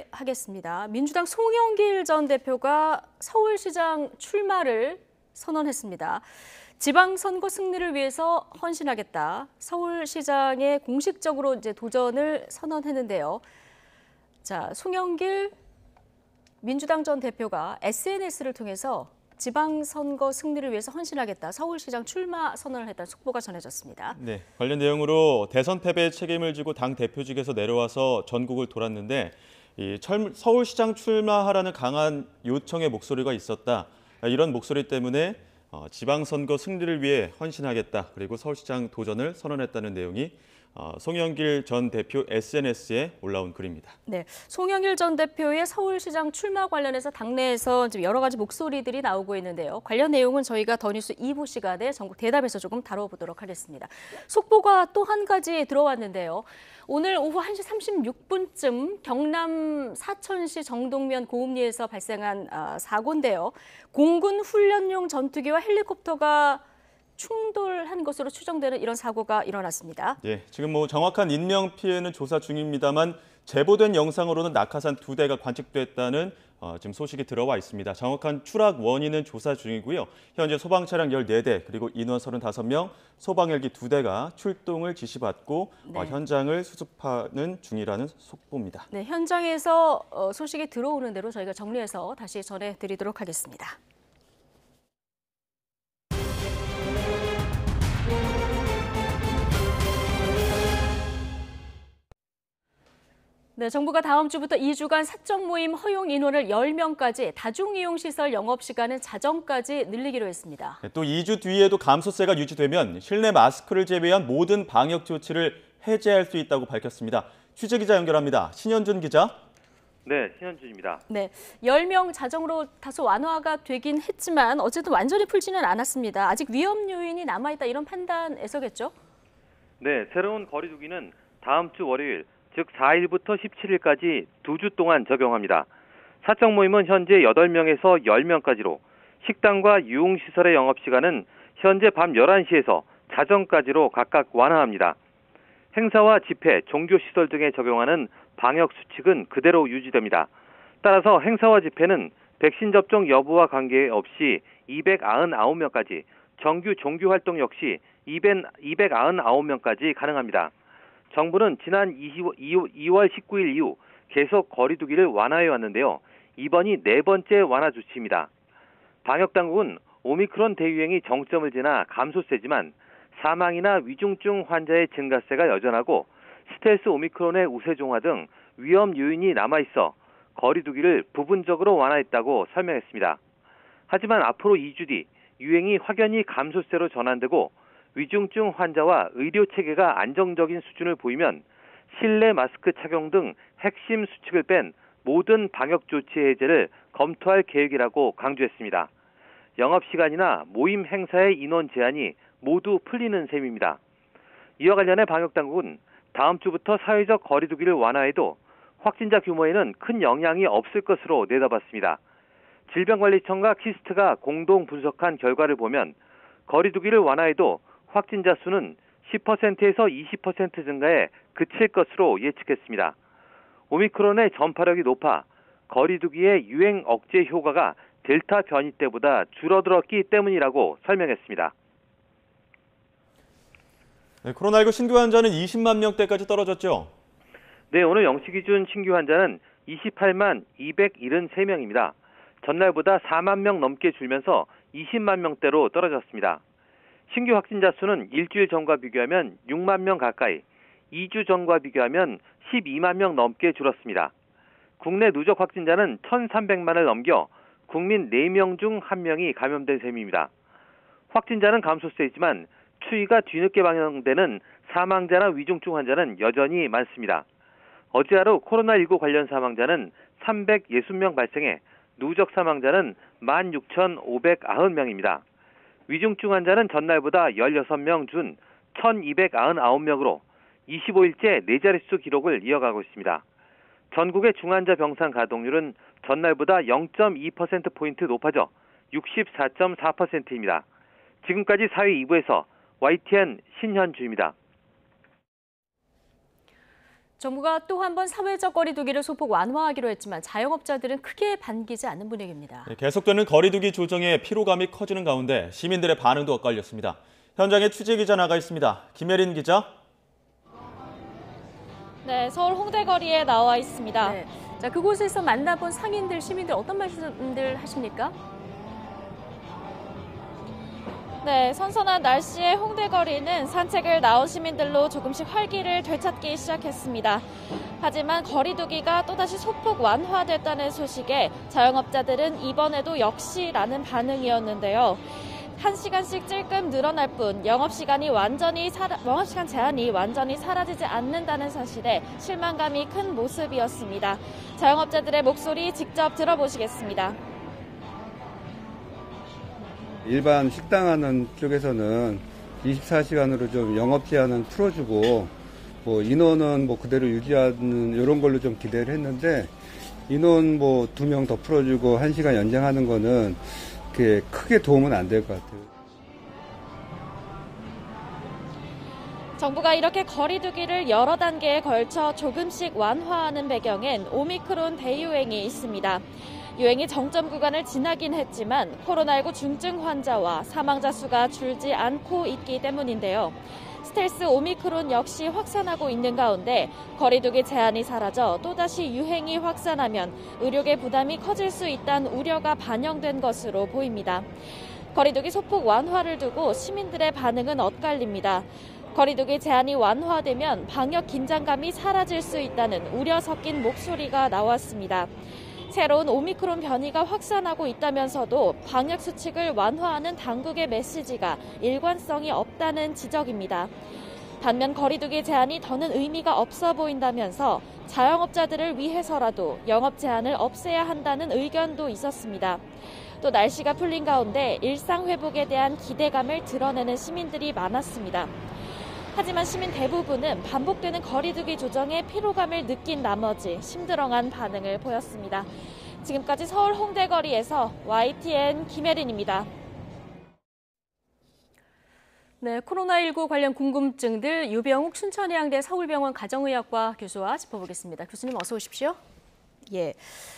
하겠습니다. 민주당 송영길 전 대표가 서울시장 출마를 선언했습니다. 지방선거 승리를 위해서 헌신하겠다. 서울시장에 공식적으로 이제 도전을 선언했는데요. 자, 송영길 민주당 전 대표가 SNS를 통해서 지방선거 승리를 위해서 헌신하겠다. 서울시장 출마 선언을 했다는 속보가 전해졌습니다. 네, 관련 내용으로 대선 패배의 책임을 지고 당 대표직에서 내려와서 전국을 돌았는데 서울시장 출마하라는 강한 요청의 목소리가 있었다. 이런 목소리 때문에 지방선거 승리를 위해 헌신하겠다. 그리고 서울시장 도전을 선언했다는 내용이 송영길 전 대표 SNS에 올라온 글입니다. 네, 송영길 전 대표의 서울시장 출마 관련해서 당내에서 지금 여러 가지 목소리들이 나오고 있는데요. 관련 내용은 저희가 더 뉴스 2부 시간에 전국 대답에서 조금 다뤄보도록 하겠습니다. 속보가 또 한 가지 들어왔는데요. 오늘 오후 1시 36분쯤 경남 사천시 정동면 고읍리에서 발생한 사고인데요. 공군 훈련용 전투기와 헬리콥터가 충돌한 것으로 추정되는 이런 사고가 일어났습니다. 예, 지금 정확한 인명 피해는 조사 중입니다만 제보된 영상으로는 낙하산 2대가 관측됐다는 지금 소식이 들어와 있습니다. 정확한 추락 원인은 조사 중이고요. 현재 소방 차량 14대 그리고 인원 35명, 소방헬기 2대가 출동을 지시받고 현장을 수습하는 중이라는 속보입니다. 네, 현장에서 소식이 들어오는 대로 저희가 정리해서 다시 전해드리도록 하겠습니다. 네, 정부가 다음 주부터 2주간 사적 모임 허용 인원을 10명까지, 다중이용시설 영업시간은 자정까지 늘리기로 했습니다. 네, 또 2주 뒤에도 감소세가 유지되면 실내 마스크를 제외한 모든 방역 조치를 해제할 수 있다고 밝혔습니다. 취재기자 연결합니다. 신현준 기자. 네, 신현준입니다. 네, 10명 자정으로 다소 완화가 되긴 했지만 어쨌든 완전히 풀지는 않았습니다. 아직 위험 요인이 남아있다 이런 판단에서겠죠? 네, 새로운 거리두기는 다음 주 월요일, 즉 4일부터 17일까지 2주 동안 적용합니다. 사적 모임은 현재 8명에서 10명까지로, 식당과 유흥시설의 영업시간은 현재 밤 11시에서 자정까지로 각각 완화합니다. 행사와 집회, 종교시설 등에 적용하는 방역수칙은 그대로 유지됩니다. 따라서 행사와 집회는 백신 접종 여부와 관계없이 299명까지, 정규 종교활동 역시 299명까지 가능합니다. 정부는 지난 2월 19일 이후 계속 거리두기를 완화해 왔는데요. 이번이 4번째 완화 조치입니다. 방역당국은 오미크론 대유행이 정점을 지나 감소세지만 사망이나 위중증 환자의 증가세가 여전하고 스텔스 오미크론의 우세종화 등 위험 요인이 남아있어 거리두기를 부분적으로 완화했다고 설명했습니다. 하지만 앞으로 2주 뒤 유행이 확연히 감소세로 전환되고 위중증 환자와 의료체계가 안정적인 수준을 보이면 실내 마스크 착용 등 핵심 수칙을 뺀 모든 방역 조치 해제를 검토할 계획이라고 강조했습니다. 영업시간이나 모임 행사의 인원 제한이 모두 풀리는 셈입니다. 이와 관련해 방역당국은 다음 주부터 사회적 거리두기를 완화해도 확진자 규모에는 큰 영향이 없을 것으로 내다봤습니다. 질병관리청과 키스트가 공동 분석한 결과를 보면 거리두기를 완화해도 확진자 수는 10%에서 20% 증가에 그칠 것으로 예측했습니다. 오미크론의 전파력이 높아 거리두기의 유행 억제 효과가 델타 변이 때보다 줄어들었기 때문이라고 설명했습니다. 네, 코로나19 신규 환자는 20만 명대까지 떨어졌죠? 네, 오늘 0시 기준 신규 환자는 28만 273명입니다. 전날보다 4만 명 넘게 줄면서 20만 명대로 떨어졌습니다. 신규 확진자 수는 일주일 전과 비교하면 6만 명 가까이, 2주 전과 비교하면 12만 명 넘게 줄었습니다. 국내 누적 확진자는 1,300만을 넘겨 국민 4명 중 1명이 감염된 셈입니다. 확진자는 감소세이지만 추이가 뒤늦게 방영되는 사망자나 위중증 환자는 여전히 많습니다. 어제 하루 코로나19 관련 사망자는 360명 발생해 누적 사망자는 16,590명입니다. 위중증 환자는 전날보다 16명 준 1,299명으로 25일째 4자릿수 기록을 이어가고 있습니다. 전국의 중환자 병상 가동률은 전날보다 0.2%포인트 높아져 64.4%입니다. 지금까지 사회 2부에서 YTN 신현주입니다. 정부가 또 한 번 사회적 거리두기를 소폭 완화하기로 했지만 자영업자들은 크게 반기지 않는 분위기입니다. 계속되는 거리두기 조정에 피로감이 커지는 가운데 시민들의 반응도 엇갈렸습니다. 현장에 취재기자 나가 있습니다. 김예린 기자. 네, 서울 홍대거리에 나와 있습니다. 네. 자, 그곳에서 만나본 상인들, 시민들 어떤 말씀들 하십니까? 네, 선선한 날씨에 홍대거리는 산책을 나온 시민들로 조금씩 활기를 되찾기 시작했습니다. 하지만 거리두기가 또다시 소폭 완화됐다는 소식에 자영업자들은 이번에도 역시라는 반응이었는데요. 1시간씩 찔끔 늘어날 뿐 영업시간 제한이 완전히 사라지지 않는다는 사실에 실망감이 큰 모습이었습니다. 자영업자들의 목소리 직접 들어보시겠습니다. 일반 식당 하는 쪽에서는 24시간으로 좀 영업 제한은 풀어주고 뭐 인원은 뭐 그대로 유지하는 이런 걸로 좀 기대를 했는데 인원 뭐 2명 더 풀어주고 1시간 연장하는 거는 그게 크게 도움은 안 될 것 같아요. 정부가 이렇게 거리두기를 여러 단계에 걸쳐 조금씩 완화하는 배경엔 오미크론 대유행이 있습니다. 유행이 정점 구간을 지나긴 했지만 코로나19 중증 환자와 사망자 수가 줄지 않고 있기 때문인데요. 스텔스 오미크론 역시 확산하고 있는 가운데 거리두기 제한이 사라져 또다시 유행이 확산하면 의료계 부담이 커질 수 있다는 우려가 반영된 것으로 보입니다. 거리두기 소폭 완화를 두고 시민들의 반응은 엇갈립니다. 거리두기 제한이 완화되면 방역 긴장감이 사라질 수 있다는 우려 섞인 목소리가 나왔습니다. 새로운 오미크론 변이가 확산하고 있다면서도 방역 수칙을 완화하는 당국의 메시지가 일관성이 없다는 지적입니다. 반면 거리두기 제한이 더는 의미가 없어 보인다면서 자영업자들을 위해서라도 영업 제한을 없애야 한다는 의견도 있었습니다. 또 날씨가 풀린 가운데 일상 회복에 대한 기대감을 드러내는 시민들이 많았습니다. 하지만 시민 대부분은 반복되는 거리두기 조정에 피로감을 느낀 나머지 심드렁한 반응을 보였습니다. 지금까지 서울 홍대거리에서 YTN 김혜린입니다. 네, 코로나19 관련 궁금증들 유병욱 순천해양대 서울병원 가정의학과 교수와 짚어보겠습니다. 교수님 어서 오십시오. 예,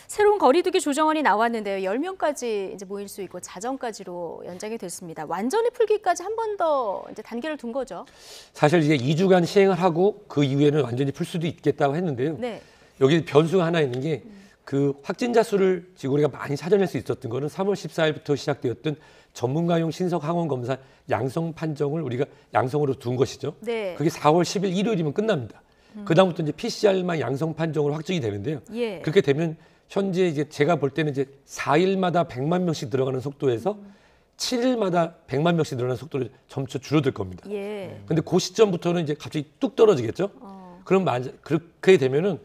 새로운 거리두기 조정안이 나왔는데요. 10명까지 이제 모일 수 있고 자정까지로 연장이 됐습니다. 완전히 풀기까지 한 번 더 이제 단계를 둔 거죠. 사실 이제 2주간 시행을 하고 그 이후에는 완전히 풀 수도 있겠다고 했는데요. 네. 여기 변수가 하나 있는 게 그 확진자 수를 지금 우리가 많이 찾아낼 수 있었던 거는 3월 14일부터 시작되었던 전문가용 신속 항원 검사 양성 판정을 우리가 양성으로 둔 것이죠. 네. 그게 4월 10일 일요일이면 끝납니다. 그다음부터 이제 PCR-만 양성 판정으로 확정이 되는데요. 예. 그렇게 되면 현재 이제 제가 볼 때는 이제 4일마다 100만 명씩 들어가는 속도에서 7일마다 100만 명씩 늘어나는 속도로 점차 줄어들 겁니다. 예. 근데 그 시점부터는 이제 갑자기 뚝 떨어지겠죠. 그럼 그렇게 되면은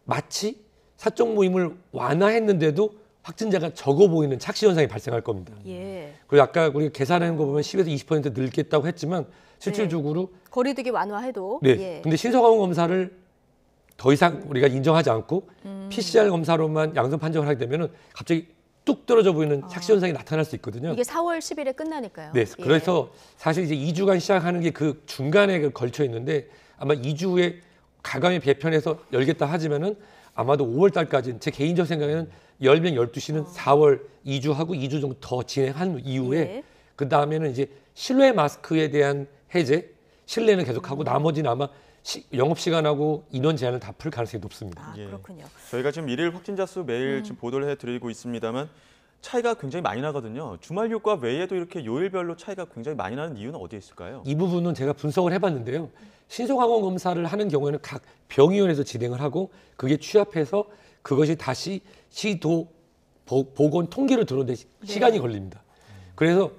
마치 사적 모임을 완화했는데도 확진자가 적어 보이는 착시 현상이 발생할 겁니다. 예. 그리고 아까 우리가 계산하는 거 보면 10에서 20% 늘겠다고 했지만 실질적으로 거리두기 완화해도. 네. 예. 근데 신속항원 검사를 더 이상 우리가 인정하지 않고 PCR 검사로만 양성 판정을 하게 되면은 갑자기 뚝 떨어져 보이는 착시 현상이 나타날 수 있거든요. 이게 4월 10일에 끝나니까요. 네. 그래서 사실 이제 2주간 시작하는 게 그 중간에 걸쳐 있는데 아마 2주 후에 가감히 배편해서 열겠다 하지만은 아마도 5월 달까지는 제 개인적 생각에는 10명 12시는 4월 2주 하고 2주 정도 더 진행한 이후에 예. 그 다음에는 이제 실외 마스크에 대한 해제, 실내는 계속하고 나머지는 아마 영업시간하고 인원 제한을 다 풀 가능성이 높습니다. 예. 그렇군요. 저희가 지금 일일 확진자 수 매일 지금 보도를 해드리고 있습니다만 차이가 굉장히 많이 나거든요. 주말 휴가 외에도 이렇게 요일별로 차이가 굉장히 많이 나는 이유는 어디에 있을까요? 이 부분은 제가 분석을 해봤는데요. 신속항원 검사를 하는 경우에는 각 병의원에서 진행을 하고 그게 취합해서 그것이 다시 시도 보건 통계로 들어오는데 시간이 걸립니다. 그래서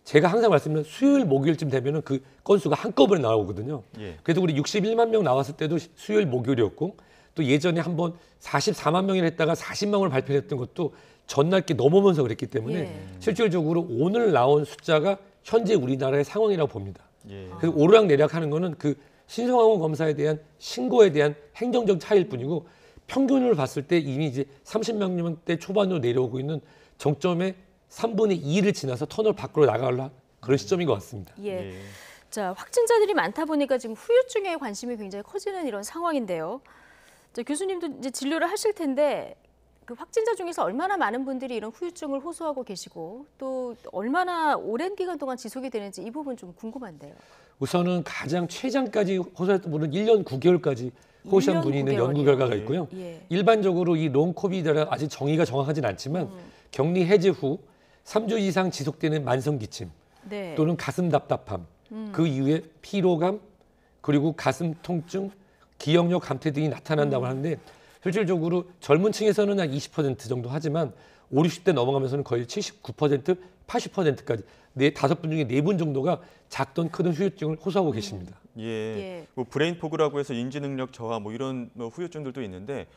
제가 항상 말씀드리는 수요일, 목요일쯤 되면은 그 건수가 한꺼번에 나오거든요. 예. 그래도 우리 61만 명 나왔을 때도 수요일, 목요일이었고 또 예전에 한번 44만 명이라 했다가 40만 명을 발표했던 것도 전날 게 넘어오면서 그랬기 때문에 실질적으로 오늘 나온 숫자가 현재 우리나라의 상황이라고 봅니다. 그래서 오르락내리락 하는 거는 그 신속항원 검사에 대한 신고에 대한 행정적 차이일 뿐이고 평균을 봤을 때 이미 이제 30만 명대 초반으로 내려오고 있는 정점의 3분의 2를 지나서 터널 밖으로 나가려 그런 시점인 것 같습니다. 예. 자, 확진자들이 많다 보니까 지금 후유증에 관심이 굉장히 커지는 이런 상황인데요. 자, 교수님도 이제 진료를 하실 텐데 그 확진자 중에서 얼마나 많은 분들이 이런 후유증을 호소하고 계시고 또 얼마나 오랜 기간 동안 지속이 되는지 이 부분 좀 궁금한데요. 우선은 가장 최장까지 호소했던 분은 1년 9개월까지 호소한 분이 있는 연구 결과가 있고요. 일반적으로 이 롱 코비드라 아직 정의가 정확하진 않지만 격리 해제 후 3주 이상 지속되는 만성 기침 또는 가슴 답답함, 그 이후에 피로감, 그리고 가슴 통증, 기억력 감퇴 등이 나타난다고 하는데 실질적으로 젊은 층에서는 한 20% 정도 하지만 50, 60대 넘어가면서는 거의 79%, 80%까지 5분 중에 4분 정도가 작든 크든 후유증을 호소하고 계십니다. 뭐 브레인 포그라고 해서 인지 능력 저하 뭐 이런 후유증들도 있는데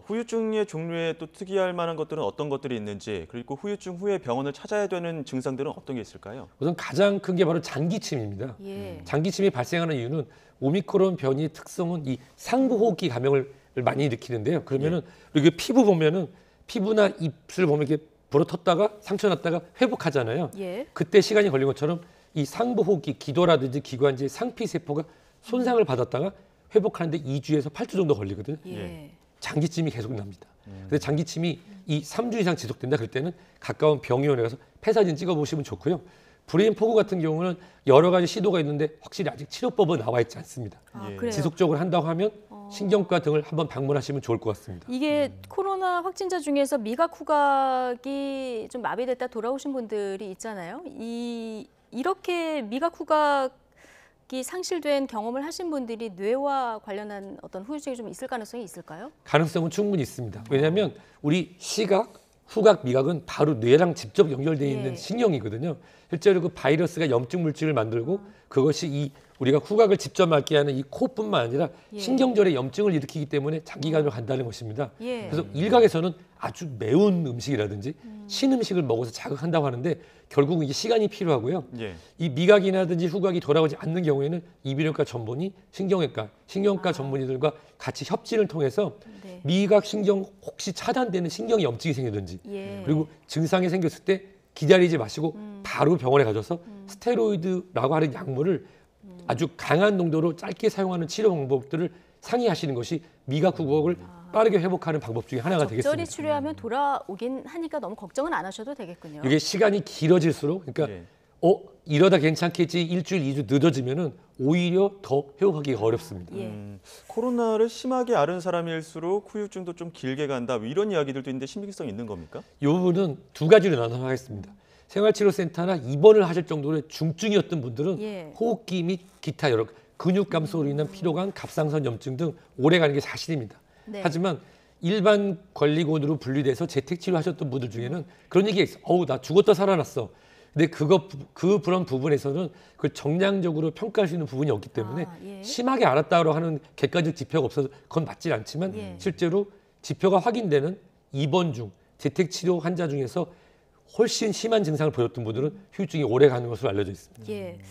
후유증의 종류에 또 특이할 만한 것들은 어떤 것들이 있는지 그리고 후유증 후에 병원을 찾아야 되는 증상들은 어떤 게 있을까요? 우선 가장 큰 게 바로 장기침입니다. 장기침이 발생하는 이유는 오미크론 변이의 특성은 이 상부호흡기 감염을 많이 일으키는데요. 그러면은 이게 피부 보면은 피부나 입술 보면 이렇게 불어텄다가 상처 났다가 회복하잖아요. 그때 시간이 걸린 것처럼 이 상부호흡기 기도라든지 기관지의 상피세포가 손상을 받았다가 회복하는데 2주에서 8주 정도 걸리거든요. 장기침이 계속 납니다. 근데 장기침이 이 3주 이상 지속된다 그럴 때는 가까운 병의원에 가서 폐사진 찍어보시면 좋고요. 브레인 포그 같은 경우는 여러 가지 시도가 있는데 확실히 아직 치료법은 나와 있지 않습니다. 지속적으로 한다고 하면 신경과 등을 한번 방문하시면 좋을 것 같습니다. 이게 코로나 확진자 중에서 미각 후각이 좀 마비됐다 돌아오신 분들이 있잖아요. 이렇게 미각 후각이 상실된 경험을 하신 분들이 뇌와 관련한 어떤 후유증이 좀 있을 가능성이 있을까요? 가능성은 충분히 있습니다. 왜냐하면 우리 시각, 후각, 미각은 바로 뇌랑 직접 연결되어 있는 신경이거든요. 실제로 그 바이러스가 염증 물질을 만들고 그것이 우리가 후각을 직접 맞게 하는 이 코뿐만 아니라 신경절에 염증을 일으키기 때문에 장기간으로 간다는 것입니다. 그래서 일각에서는 아주 매운 음식이라든지 신음식을 먹어서 자극한다고 하는데 결국은 이게 시간이 필요하고요. 이 미각이라든지 후각이 돌아오지 않는 경우에는 이비인후과 전문의, 신경과 전문의들과 같이 협진을 통해서 미각 신경 혹시 차단되는 신경의 염증이 생기든지 그리고 증상이 생겼을 때 기다리지 마시고 바로 병원에 가셔서 스테로이드라고 하는 약물을 아주 강한 농도로 짧게 사용하는 치료 방법들을 상의하시는 것이 미각 후각을 빠르게 회복하는 방법 중에 하나가 되겠습니다. 적절히 치료하면 돌아오긴 하니까 너무 걱정은 안 하셔도 되겠군요. 이게 시간이 길어질수록 그러니까 이러다 괜찮겠지 일주일, 2주 늦어지면은 오히려 더 회복하기가 어렵습니다. 코로나를 심하게 앓은 사람일수록 후유증도 좀 길게 간다 이런 이야기들도 있는데 신빙성 있는 겁니까? 이 부분은 두 가지로 나눠서 하겠습니다. 생활치료센터나 입원을 하실 정도로 중증이었던 분들은 호흡기 및 기타 여러 근육 감소로 인한 피로감, 갑상선 염증 등 오래 가는 게 사실입니다. 하지만 일반 관리군으로 분리돼서 재택치료 하셨던 분들 중에는 그런 얘기가 있어요. 어우, 나 죽었다 살아났어. 근데 그런 부분에서는 그 정량적으로 평가할 수 있는 부분이 없기 때문에 심하게 앓았다고 하는 객관적 지표가 없어서 그건 맞지 않지만 실제로 지표가 확인되는 입원 중 재택치료 환자 중에서 훨씬 심한 증상을 보였던 분들은 후유증이 오래 가는 것으로 알려져 있습니다.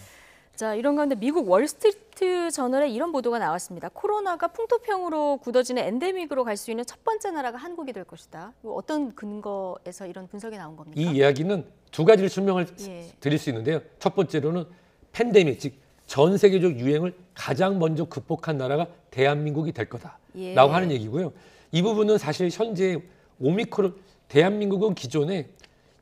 자, 이런 가운데 미국 월스트리트 저널에 이런 보도가 나왔습니다. 코로나가 풍토병으로 굳어지는 엔데믹으로 갈 수 있는 첫 번째 나라가 한국이 될 것이다. 어떤 근거에서 이런 분석이 나온 겁니까? 이 이야기는 두 가지를 설명을 드릴 수 있는데요. 첫 번째로는 팬데믹, 즉 전 세계적 유행을 가장 먼저 극복한 나라가 대한민국이 될 거다라고 하는 얘기고요. 이 부분은 사실 현재 오미크론 대한민국은 기존에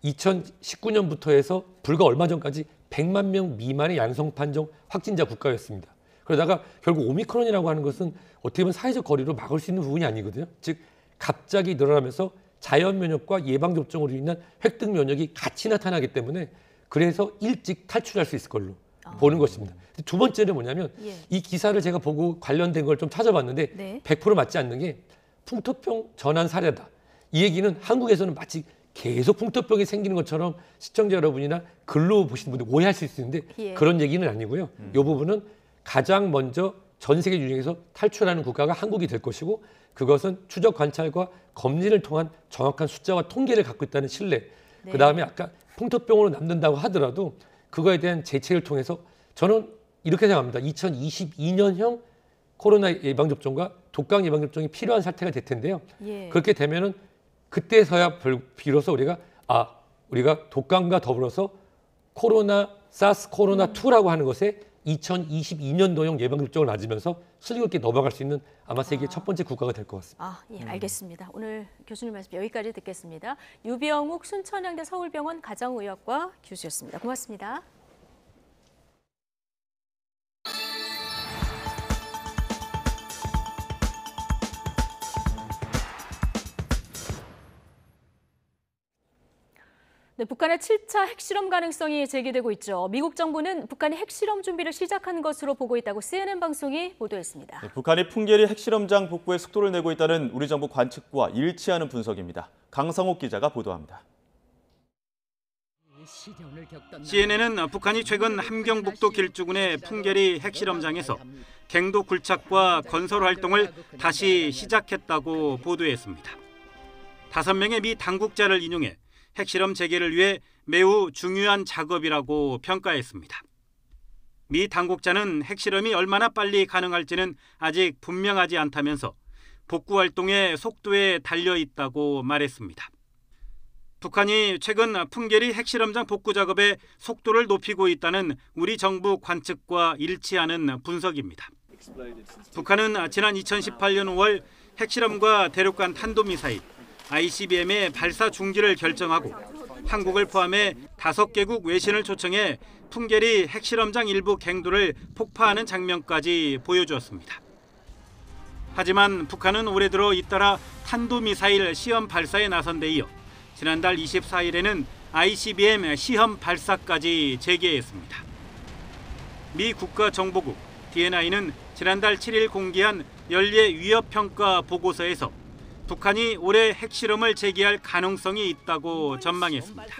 2019년부터 해서 불과 얼마 전까지 100만 명 미만의 양성 판정 확진자 국가였습니다. 그러다가 결국 오미크론이라고 하는 것은 어떻게 보면 사회적 거리로 막을 수 있는 부분이 아니거든요. 즉 갑자기 늘어나면서 자연 면역과 예방 접종으로 인한 획득 면역이 같이 나타나기 때문에 그래서 일찍 탈출할 수 있을 걸로 보는 것입니다. 두 번째는 뭐냐면 이 기사를 제가 보고 관련된 걸 좀 찾아봤는데 100% 맞지 않는 게 풍토병 전환 사례다. 이 얘기는 한국에서는 마치 계속 풍토병이 생기는 것처럼 시청자 여러분이나 글로 보시는 분들 오해할 수 있는데 그런 얘기는 아니고요. 이 부분은 가장 먼저 전 세계 유행에서 탈출하는 국가가 한국이 될 것이고 그것은 추적 관찰과 검진을 통한 정확한 숫자와 통계를 갖고 있다는 신뢰. 그다음에 아까 풍토병으로 남는다고 하더라도 그거에 대한 제체를 통해서 저는 이렇게 생각합니다. 2022년형 코로나 예방접종과 독감 예방접종이 필요한 사태가 될 텐데요. 그렇게 되면은 그때서야 비로소 우리가 독감과 더불어서 사스 코로나2라고 하는 것에 2022년도형 예방접종을 맞으면서 슬기롭게 넘어갈 수 있는 아마 세계 첫 번째 국가가 될 것 같습니다. 알겠습니다. 오늘 교수님 말씀 여기까지 듣겠습니다. 유병욱 순천향대 서울병원 가정의학과 교수였습니다. 고맙습니다. 네, 북한의 7차 핵실험 가능성이 제기되고 있죠. 미국 정부는 북한이 핵실험 준비를 시작한 것으로 보고 있다고 CNN 방송이 보도했습니다. 네, 북한이 풍계리 핵실험장 복구에 속도를 내고 있다는 우리 정부 관측과 일치하는 분석입니다. 강성옥 기자가 보도합니다. CNN은 북한이 최근 함경북도 길주군의 풍계리 핵실험장에서 갱도 굴착과 건설 활동을 다시 시작했다고 보도했습니다. 5명의 미 당국자를 인용해 핵실험 재개를 위해 매우 중요한 작업이라고 평가했습니다. 미 당국자는 핵실험이 얼마나 빨리 가능할지는 아직 분명하지 않다면서 복구 활동의 속도에 달려 있다고 말했습니다. 북한이 최근 풍계리 핵실험장 복구 작업의 속도를 높이고 있다는 우리 정부 관측과 일치하는 분석입니다. 북한은 지난 2018년 5월 핵실험과 대륙간 탄도미사일 ICBM의 발사 중지를 결정하고 한국을 포함해 5개국 외신을 초청해 풍계리 핵실험장 일부 갱도를 폭파하는 장면까지 보여주었습니다. 하지만 북한은 올해 들어 잇따라 탄도미사일 시험 발사에 나선 데 이어 지난달 24일에는 ICBM 시험 발사까지 재개했습니다. 미 국가정보국 DNI는 지난달 7일 공개한 연례 위협평가 보고서에서 북한이 올해 핵실험을 재개할 가능성이 있다고 전망했습니다.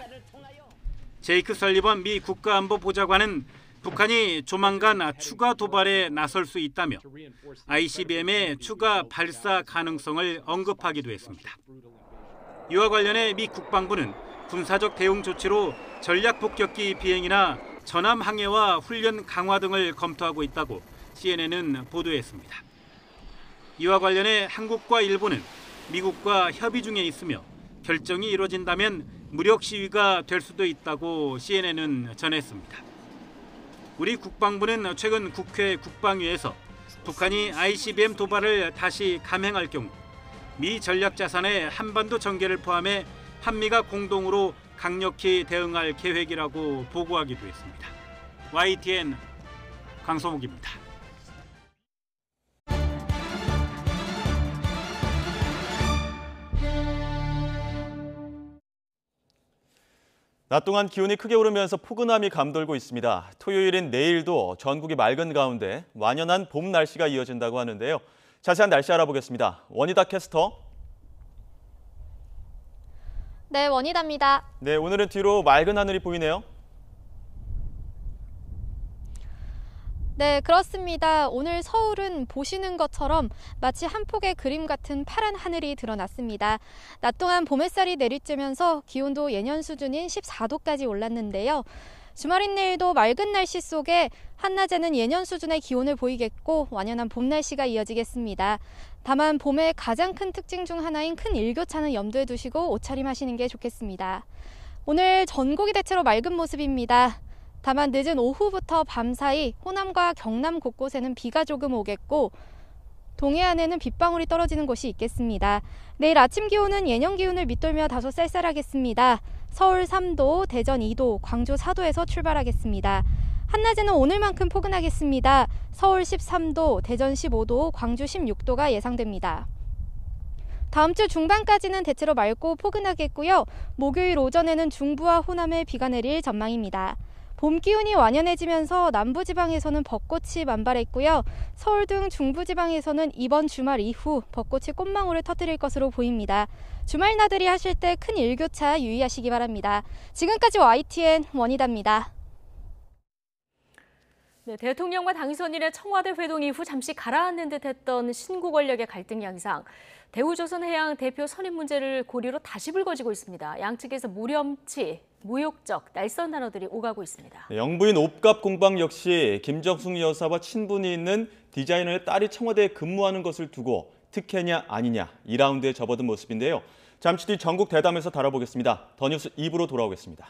제이크 설리번 미 국가안보보좌관은 북한이 조만간 추가 도발에 나설 수 있다며 ICBM의 추가 발사 가능성을 언급하기도 했습니다. 이와 관련해 미 국방부는 군사적 대응 조치로 전략 폭격기 비행이나 전함 항해와 훈련 강화 등을 검토하고 있다고 CNN은 보도했습니다. 이와 관련해 한국과 일본은 미국과 협의 중에 있으며 결정이 이루어진다면 무력 시위가 될 수도 있다고 CNN은 전했습니다. 우리 국방부는 최근 국회 국방위에서 북한이 ICBM 도발을 다시 감행할 경우 미 전략자산의 한반도 전개를 포함해 한미가 공동으로 강력히 대응할 계획이라고 보고하기도 했습니다. YTN 강소목입니다. 낮 동안 기온이 크게 오르면서 포근함이 감돌고 있습니다. 토요일인 내일도 전국이 맑은 가운데 완연한 봄 날씨가 이어진다고 하는데요. 자세한 날씨 알아보겠습니다. 원희다 캐스터. 네, 원희다입니다. 네, 오늘은 뒤로 맑은 하늘이 보이네요. 네, 그렇습니다. 오늘 서울은 보시는 것처럼 마치 한 폭의 그림 같은 파란 하늘이 드러났습니다. 낮 동안 봄 햇살이 내리쬐면서 기온도 예년 수준인 14도까지 올랐는데요. 주말인 내일도 맑은 날씨 속에 한낮에는 예년 수준의 기온을 보이겠고 완연한 봄 날씨가 이어지겠습니다. 다만 봄의 가장 큰 특징 중 하나인 큰 일교차는 염두에 두시고 옷차림하시는 게 좋겠습니다. 오늘 전국이 대체로 맑은 모습입니다. 다만 늦은 오후부터 밤 사이 호남과 경남 곳곳에는 비가 조금 오겠고 동해안에는 빗방울이 떨어지는 곳이 있겠습니다. 내일 아침 기온은 예년 기온을 밑돌며 다소 쌀쌀하겠습니다. 서울 3도, 대전 2도, 광주 4도에서 출발하겠습니다. 한낮에는 오늘만큼 포근하겠습니다. 서울 13도, 대전 15도, 광주 16도가 예상됩니다. 다음 주 중반까지는 대체로 맑고 포근하겠고요. 목요일 오전에는 중부와 호남에 비가 내릴 전망입니다. 봄 기운이 완연해지면서 남부지방에서는 벚꽃이 만발했고요. 서울 등 중부지방에서는 이번 주말 이후 벚꽃이 꽃망울을 터뜨릴 것으로 보입니다. 주말 나들이 하실 때 큰 일교차 유의하시기 바랍니다. 지금까지 YTN 원희다입니다. 네, 대통령과 당선인의 청와대 회동 이후 잠시 가라앉는 듯했던 신구 권력의 갈등 양상. 대우조선해양 대표 선임 문제를 고리로 다시 불거지고 있습니다. 양측에서 무렴치, 무욕적, 날선 단어들이 오가고 있습니다. 영부인 옵갑 공방 역시 김정숙 여사와 친분이 있는 디자이너의 딸이 청와대에 근무하는 것을 두고 특혜냐 아니냐 2라운드에 접어든 모습인데요. 잠시 뒤 전국 대담에서 다뤄보겠습니다. 더 뉴스 2부로 돌아오겠습니다.